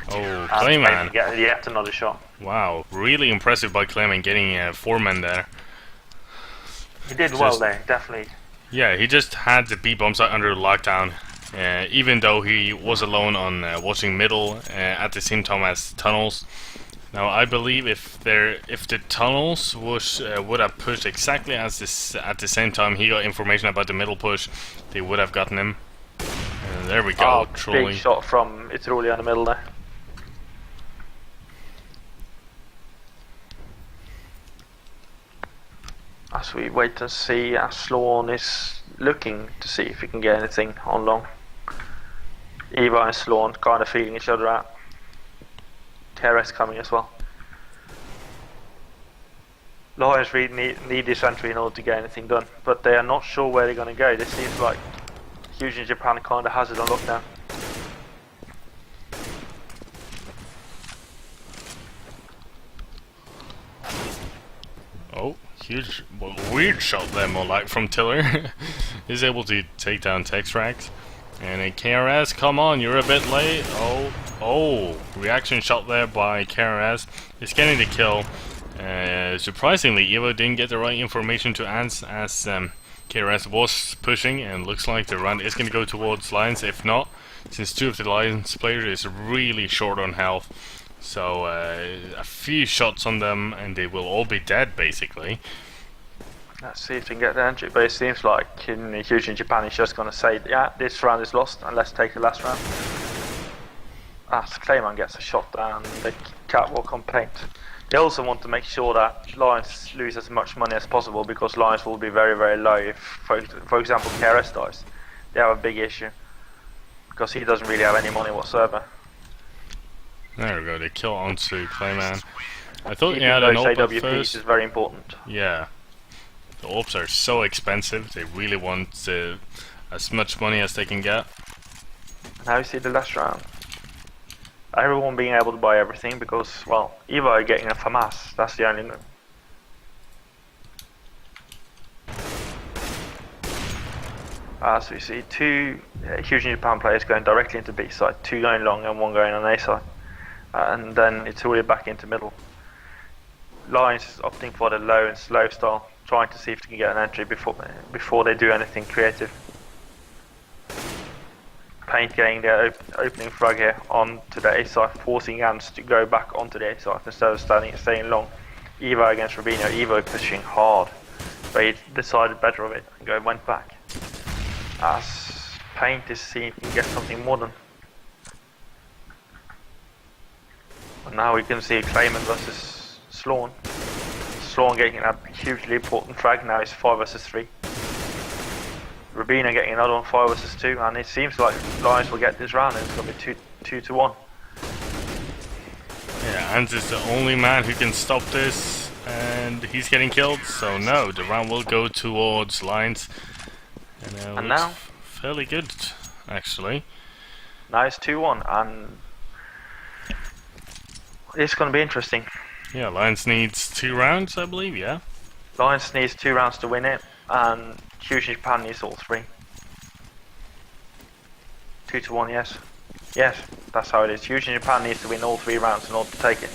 Oh, And Clayman. maybe yet another shot. Wow, really impressive by Clayman getting 4 men there. He did well Just- there, definitely. Yeah, he just had the B-bomb site under lockdown. Even though he was alone on watching middle at the same time as tunnels. Now I believe if the tunnels would have pushed exactly at the same time he got information about the middle push, they would have gotten him. There we go, Oh, trolling. big shot from Itruli in the middle there. As we wait and see as Sloan is looking to see if he can get anything on long. Eva and Sloan kind of feeling each other out. KRS coming as well. Lions really need this entry in order to get anything done, but they are not sure where they're going to go. This seems like Hugeinjapan kind of has it on lockdown. Oh, huge, well, weird shot there, more like from Tiller. He's able to take down Textrax. And a KRS, come on, you're a bit late. Oh, reaction shot there by KRS. He's getting the kill. Surprisingly, Evo didn't get the right information to answer as KRS was pushing, and looks like the run is going to go towards Lions. If not, since two of the Lions players is really short on health, so a few shots on them and they will all be dead basically. Let's see if they can get the entry, but it seems like Hugeinjapan is just going to say, yeah, this round is lost and let's take the last round. As Clayman gets a shot and the catwalk on paint. They also want to make sure that Lions lose as much money as possible, because Lions will be very, very low if, for example, KRS dies. They have a big issue, because he doesn't really have any money whatsoever. There we go, they kill onto Clayman. I thought he Keeping had an those AWP AWPs first. is very important. Yeah. The orbs are so expensive, they really want as much money as they can get. Now we see the last round. Everyone being able to buy everything because, well, Eva are getting a FAMAS, that's the only... As we see, two Hugeinjapan players going directly into B side, two going long and one going on A side. And then it's all back into middle. Lions is opting for the low and slow style, trying to see if they can get an entry before they do anything creative. Paint getting their opening frag here onto the A side, forcing Ants to go back onto the A side instead of staying long. Evo against Rubino, Evo pushing hard, but he decided better of it and went back. As Paint is seeing if he can get something modern. And now we can see Clayman versus Sloan. Sloan getting a hugely important frag, now it's 5 versus 3. Rubina getting another one, 5 versus 2, and it seems like Lions will get this round, and it's going to be 2 to 1. Yeah, Ants is the only man who can stop this, and he's getting killed, so no, the round will go towards Lions. And now? Fairly good, actually. Now it's 2-1, and it's going to be interesting. Yeah, Lions needs 2 rounds, I believe, yeah? Lions needs 2 rounds to win it, and Hugeinjapan needs all 3. 2 to 1, yes. Yes, that's how it is. Hugeinjapan needs to win all 3 rounds in order to take it.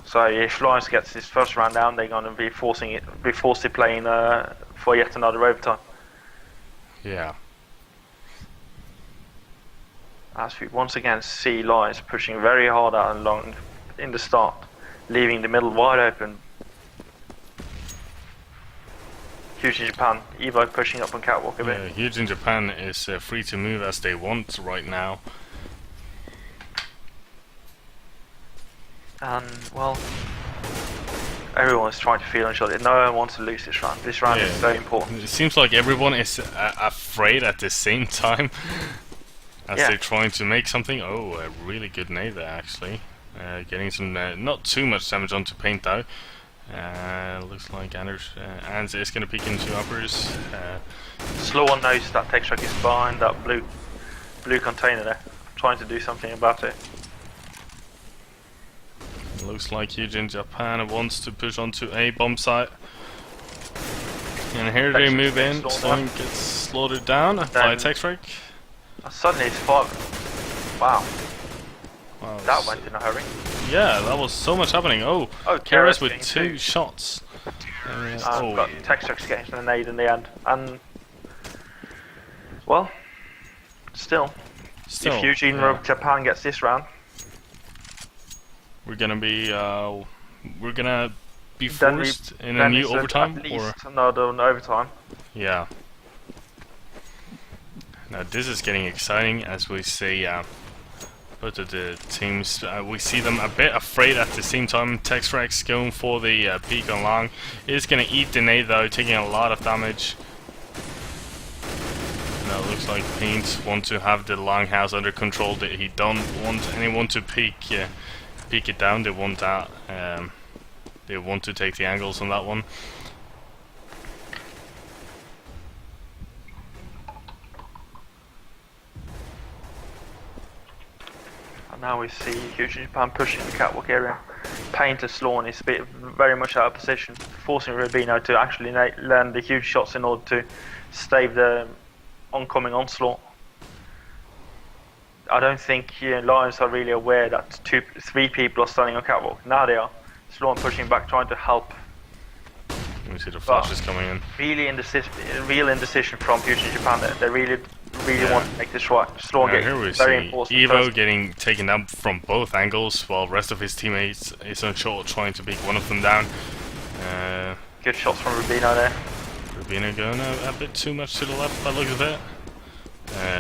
So if Lions gets this first round down, they're going to be forced to play in for yet another overtime. Yeah. As we once again see Lions pushing very hard out and long in the start, leaving the middle wide open. Hugeinjapan, Evo pushing up on catwalk a bit. Yeah, Hugeinjapan is free to move as they want right now. And, well, everyone is trying to feel on each other. No one wants to lose this round. This round is very important. It seems like everyone is afraid at the same time as they're trying to make something. Oh, a really good nade there, actually. Getting some, not too much damage onto Paint though. Looks like Anders is going to peek into uppers. Sloan knows that Textrack is behind that blue container there, trying to do something about it. Looks like Hugeinjapan wants to push onto a bomb site. And here they move in, Sloan gets slaughtered down by Textrack. Suddenly it's 5. Wow. That went in a hurry. Yeah, that was so much happening. Oh, KRS with 2 shots. But Textrack's getting a nade in the end. And, well, still if Hugeinjapan gets this round, we're gonna be forced in a new overtime, at least another overtime. Yeah. Now this is getting exciting as we see Both of the teams, we see them a bit afraid at the same time. Texrex going for the peek on long. Is going to eat the nade though, taking a lot of damage. Now it looks like Paint want to have the longhouse under control. He don't want anyone to peek it down. They want that. They want to take the angles on that one. Now we see Hugeinjapan pushing the catwalk area. Paint and Slawn is very much out of position, forcing Rubino to actually land the huge shots in order to stave the oncoming onslaught. I don't think Lions are really aware that 3 people are standing on catwalk. Now they are. Slawn pushing back, trying to help. We see the flashes coming in. Really real indecision from Hugeinjapan there. They really want to make this right. Slawn here we see Evo getting taken down from both angles, while the rest of his teammates is unsure, trying to beat one of them down. Good shots from Rubino there. Rubino going a bit too much to the left by the look of it.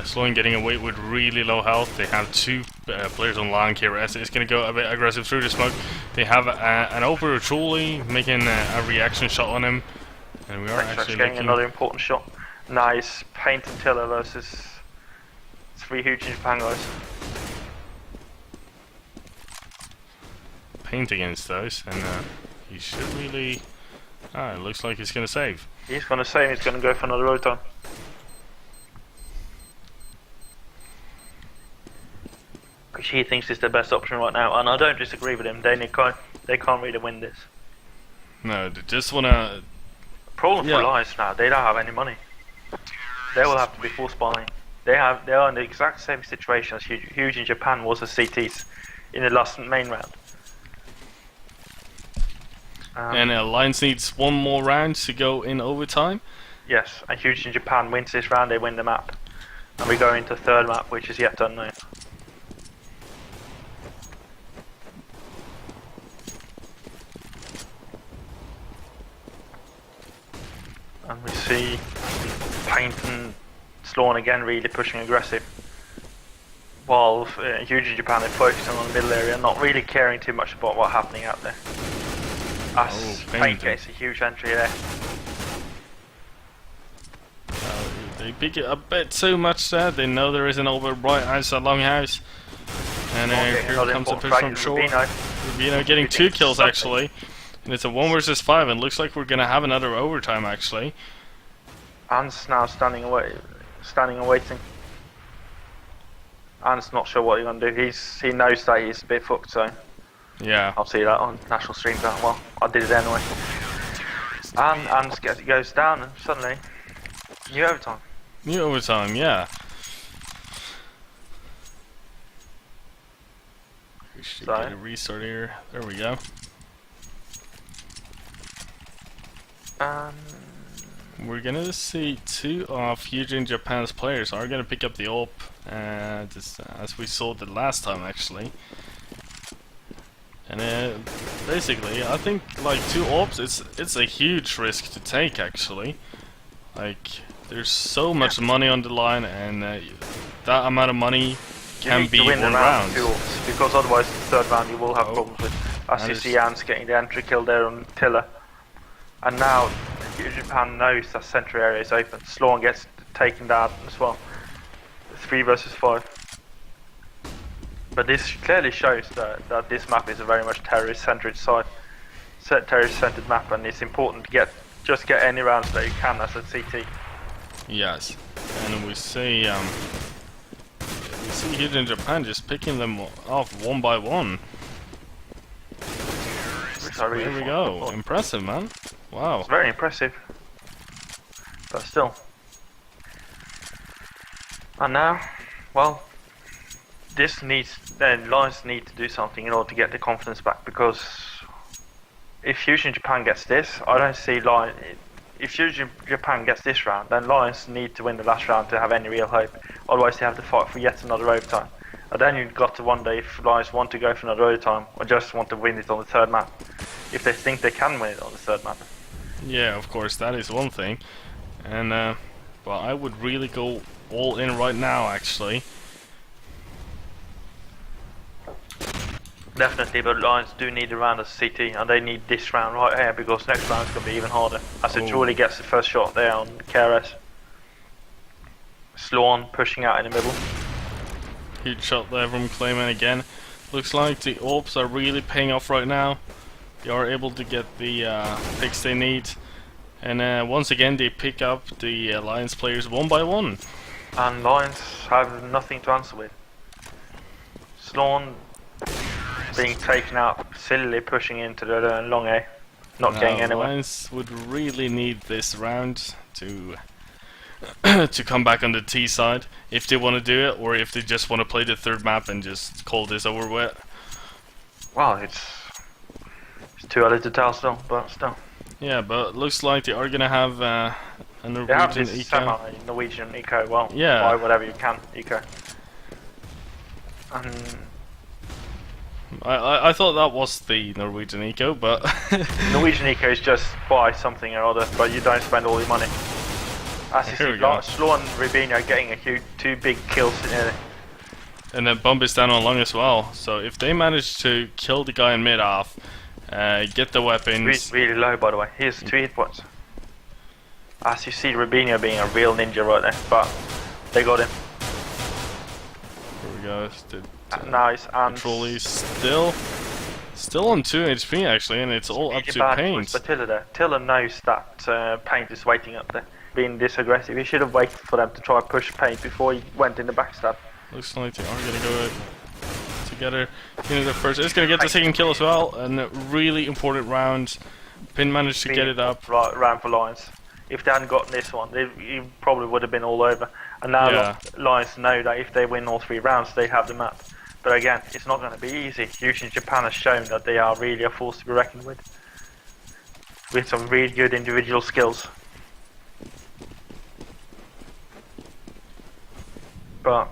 Sloan getting away with really low health. They have 2 players on long. KRS is going to go a bit aggressive through the smoke. They have an over truly making a reaction shot on him, and we are actually getting another important shot. Nice Paint and Tiller versus 3 Hugeinjapan guys. Paint against those, and he should really. It looks like he's going to save. He's going to save. He's going to go for another road time. Which he thinks is the best option right now, and I don't disagree with him. They can't really win this. No, they just wanna. Problem for Lions now, they don't have any money. They will have to be forced buying. They are in the exact same situation as Hugeinjapan was as CTs in the last main round. And Lions needs 1 more round to go in overtime. Yes, and Hugeinjapan wins this round, they win the map, and we go into 3rd map, which is yet unknown. And we see Paint and Slawn again really pushing aggressive, while Hugeinjapan is focusing on the middle area, not really caring too much about what's happening out there. As Paint gets a huge entry there. They pick it a bit too much there. They know there is an over right outside longhouse. And here comes a push from shore. Rubino getting 2 kills actually. And it's a 1 versus 5, and looks like we're gonna have another overtime actually. Ant's now standing and waiting. Ant's not sure what he's gonna do. He knows that he's a bit fucked, so yeah. I'll see that on national stream. Well, I did it anyway. And Ant goes down, and suddenly new overtime. New overtime, yeah. We should get a restart here. There we go. We're gonna see 2 of Hugeinjapan's players are gonna pick up the AWP, as we saw the last time actually. And basically, I think like 2 AWPs, it's a huge risk to take actually. Like, there's so much money on the line, and that amount of money can be 1 round. Because otherwise, the 3rd round you will have problems with. As you see, Ant's getting the entry kill there on Tiller. And now Japan knows that central area is open. Slawn gets taken down as well. 3 versus 5. But this clearly shows that this map is a very much terrorist-centered terrorist-centered map, and it's important to just get any rounds that you can as a CT. Yes, and we see Hugeinjapan just picking them off 1 by 1. There we go. Impressive, man. Wow. It's very impressive. But still. And now, well, Lions need to do something in order to get the confidence back, because if Hugeinjapan gets this, I don't see Lions. If Hugeinjapan gets this round, then Lions need to win the last round to have any real hope. Otherwise, they have to fight for yet another overtime. And then you've got to wonder if Lions want to go for another overtime or just want to win it on the 3rd map. If they think they can win it on the 3rd map. Yeah, of course, that is one thing. And but I would really go all in right now, actually. Definitely, but Lions do need a round of CT, and they need this round right here because next round's going to be even harder. As it truly gets the first shot there on KRS. Sloan pushing out in the middle. Huge shot there from Clayman again. Looks like the AWPs are really paying off right now. They are able to get the picks they need. And once again they pick up the Lions players one by one. And Lions have nothing to answer with. Sloan being taken out, silly pushing into the long A. Not getting anywhere. Lions would really need this round to to come back on the T side if they want to do it, or if they just want to play the third map and just call this over with. Well, it's too early to tell still, but still. Yeah, but it looks like they are gonna have a Norwegian eco. Norwegian eco, well, yeah. buy whatever you can, eco. And I thought that was the Norwegian eco, but Norwegian eco is just buy something or other, but you don't spend all your money. As you see, Sloan and Rubinho getting two big kills in there. And then Bump is down on long as well, so if they manage to kill the guy in mid off, get the weapons. Really low, by the way. Here's 2 hit points. As you see, Rubinho being a real ninja right there, but they got him. Here we go. Nice. And Trolley's still on 2 HP actually, and it's all up to Paint. But Tiller knows that Paint is waiting up there, being this aggressive. He should have waited for them to try and push Paint before he went in the backstab. Looks like they are gonna go together into the first. It's gonna get the second kill as well, and a really important round. Pin managed to get it up. Round for Lions. If they hadn't gotten this one, he probably would have been all over. And now Lions know that if they win all 3 rounds, they have the map. But again, it's not going to be easy. Hugeinjapan has shown that they are really a force to be reckoned with some really good individual skills. But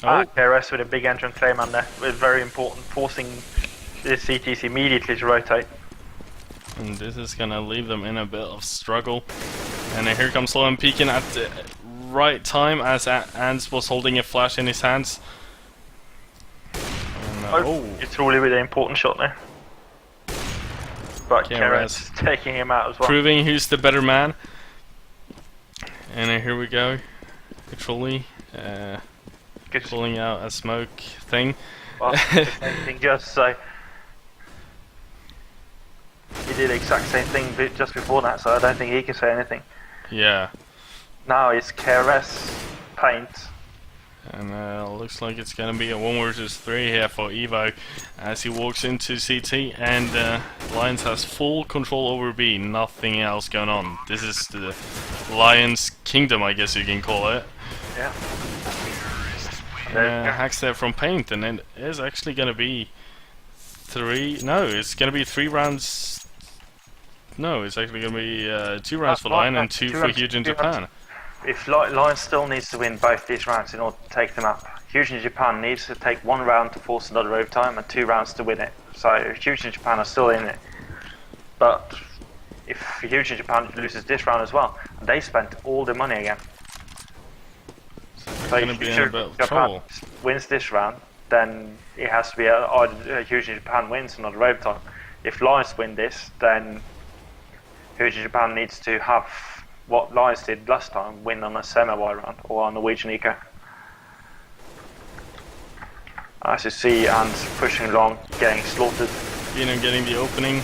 KRS with a big entrant Clayman there was very important, forcing the CTs immediately to rotate. And this is gonna leave them in a bit of struggle. And here comes Sloan peeking at the right time as Ans was holding a flash in his hands. And, it's really an important shot there. But KRS taking him out as well. Proving who's the better man. And here we go. Trolley pulling out a smoke thing. Well, anything just so. He did the exact same thing just before that, so I don't think he can say anything. Yeah. Now it's KRS, Paint. And looks like it's gonna be a 1 versus 3 here for Evo as he walks into CT, and Lions has full control over B, nothing else going on. This is the Lions Kingdom, I guess you can call it. Yeah. Hacks there from Paint, and it is actually gonna be 3. No, it's gonna be 3 rounds. No, it's actually going to be 2 rounds for Lion and 2 for Hugeinjapan. If Lion still needs to win both these rounds in order to take them up, Hugeinjapan needs to take 1 round to force another overtime and 2 rounds to win it. So Hugeinjapan are still in it. But if Hugeinjapan loses this round as well, they spent all their money again. So if Hugeinjapan wins this round, then it has to be either Hugeinjapan wins another overtime. If Lions win this, then Hugeinjapan needs to have what Lions did last time, win on a semi-wide round or on Norwegian eco. As you see, and pushing along, getting slaughtered. Getting the opening.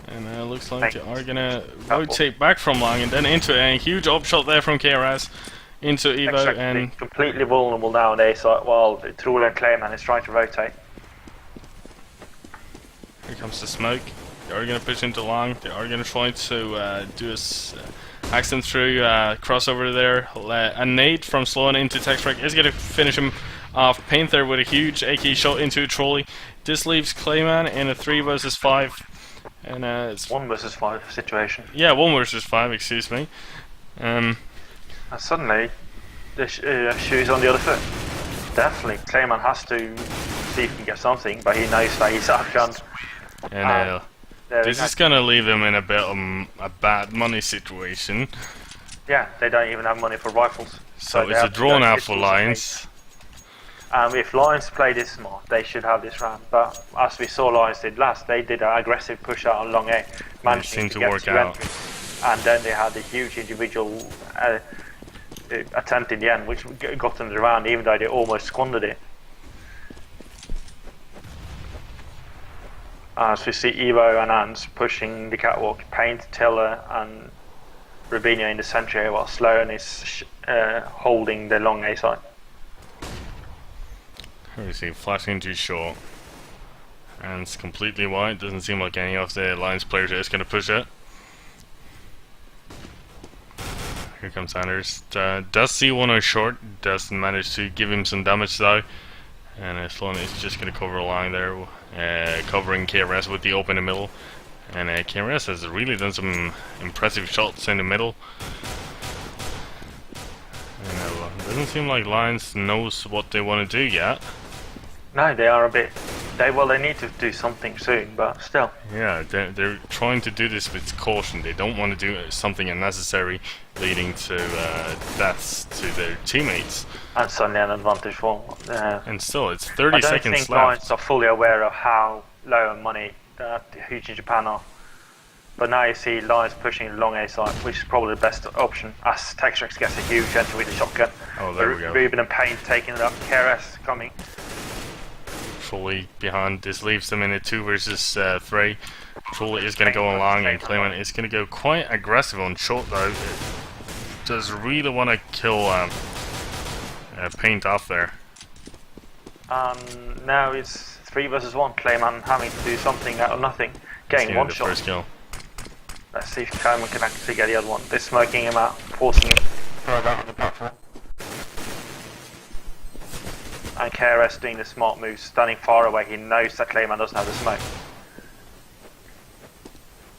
And it looks like they are gonna rotate back from long and then into a huge upshot there from KRS into Evo. And completely vulnerable nowadays while Troll and Clayman is trying to rotate. Here comes the smoke. They are going to push into long. They are going to try to do a hack them through, crossover there. A nade from Sloan into Textwreck is going to finish him off. Paint there with a huge AK shot into a trolley. This leaves Clayman in a 3 versus 5. And it's 1 versus 5 situation. Yeah, 1 versus 5, excuse me. And suddenly, the shoe's on the other foot. Definitely, Clayman has to see if he can get something, but he knows that he's outgunned. And this is gonna leave them in a bit of a bad money situation. Yeah, they don't even have money for rifles. So it's a draw now for Lions. If Lions play this smart, they should have this round. But as we saw Lions did last, they did an aggressive push out on long A, managing to get work 2 out. entries. And then they had a huge individual attempt in the end, which got them the round, even though they almost squandered it. As we see Evo and Ans pushing the catwalk, Paint, Tiller and Rubinho in the centre here, while Sloan is holding the long A side. Here we see flashing too short. And it's completely wide. Doesn't seem like any of the Lions players are just going to push it. Here comes Sanders. Does see one on short. Doesn't manage to give him some damage though. And Sloan is just going to cover a line there. Covering KRS with the open in the middle. And KRS has really done some impressive shots in the middle. And it doesn't seem like Lions knows what they want to do yet. No, they are a bit. They need to do something soon, but still. Yeah, they're trying to do this with caution. They don't want to do something unnecessary, leading to deaths to their teammates. And suddenly an advantage for. And still, it's 30 seconds I don't think left. Lions are fully aware of how low on money that Hugeinjapan are. But now you see Lions pushing the long A side, which is probably the best option, as Texrex gets a huge entry with the shotgun. Oh, there we go. Ruben and Payne taking it up, KRS coming. Fully behind. This leaves them in a 2 versus 3. Trolley is going to go along, and Clement is going to go quite aggressive on short though. It does really want to kill Paint off there. Now it's 3 versus 1. Clayman having to do something out of nothing, getting one shot. First kill. Let's see if Clayman can actually get the other one. They're smoking him out, forcing him further on the platform. And KRS doing the smart moves, standing far away. He knows that Clayman doesn't have the smoke.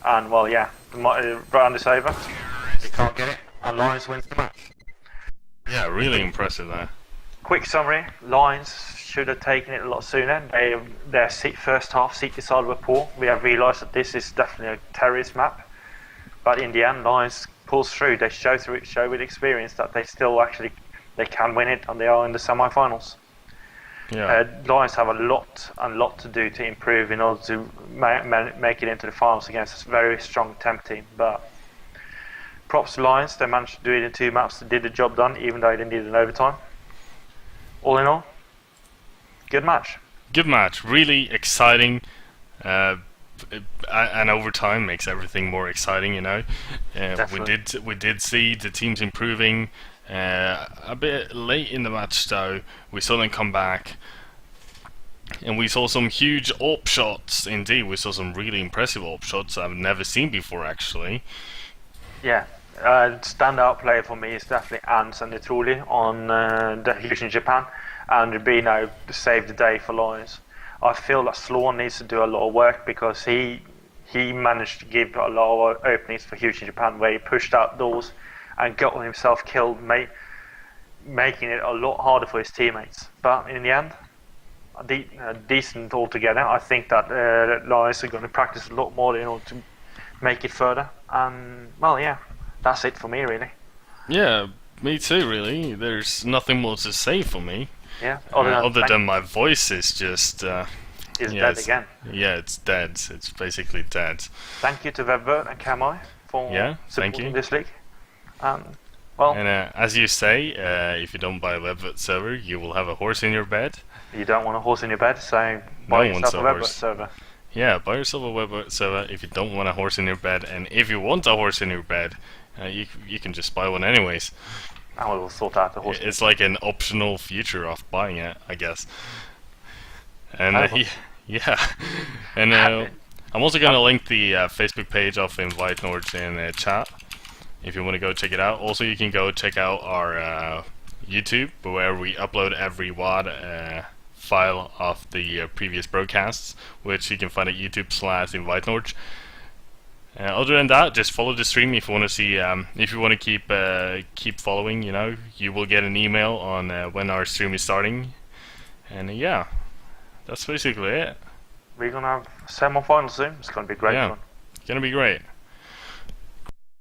And well, yeah, the round is over. He can't get it, and Lions wins the match. Yeah, really impressive there. Quick summary: Lions should have taken it a lot sooner. Their first half seat decided were poor. We have realised that this is definitely a terrorist map, but in the end, Lions pulls through. They show with experience that they still actually can win it, and they are in the semi-finals. Yeah. Lions have a lot to do to improve in order to make it into the finals against a very strong temp team. But props to Lions, they managed to do it in 2 maps. They did the job done, even though they needed an overtime. All in all, good match. Good match, really exciting. And overtime makes everything more exciting, you know. We did see the teams improving. A bit late in the match though, we saw them come back, and we saw some huge AWP shots. Indeed, we saw some really impressive AWP shots I've never seen before, actually. Yeah, standout player for me is definitely Ans and Nitruli on the Hugeinjapan, and Rubino saved the day for Lions. I feel that Sloan needs to do a lot of work, because he managed to give a lot of openings for Hugeinjapan, where he pushed out doors and got himself killed, making it a lot harder for his teammates. But in the end, decent altogether. I think that Lions are going to practice a lot more in order to make it further. And well, yeah, that's it for me, really. Yeah, me too, really. There's nothing more to say for me. Yeah, other than my voice is just... dead again. Yeah, it's dead. It's basically dead. Thank you to Webbert and Kamai for supporting this league. Well, and as you say, if you don't buy a Webvet server, you will have a horse in your bed. You don't want a horse in your bed, so buy yourself a Webvet server. Yeah, buy yourself a Webvet server if you don't want a horse in your bed, and if you want a horse in your bed, you can just buy one anyways. And we'll sort out the horse. It's like an optional feature of buying it, I guess. And yeah, and I'm also gonna link the Facebook page of Invite Nords in the chat, if you want to go check it out. Also, you can go check out our YouTube, where we upload every WAD file of the previous broadcasts, which you can find at YouTube/InviteNorge. Other than that, just follow the stream if you want to see. If you want to keep following, you know, you will get an email on when our stream is starting. And yeah, that's basically it. We're gonna have semi-finals soon. It's gonna be great fun. It's gonna be great.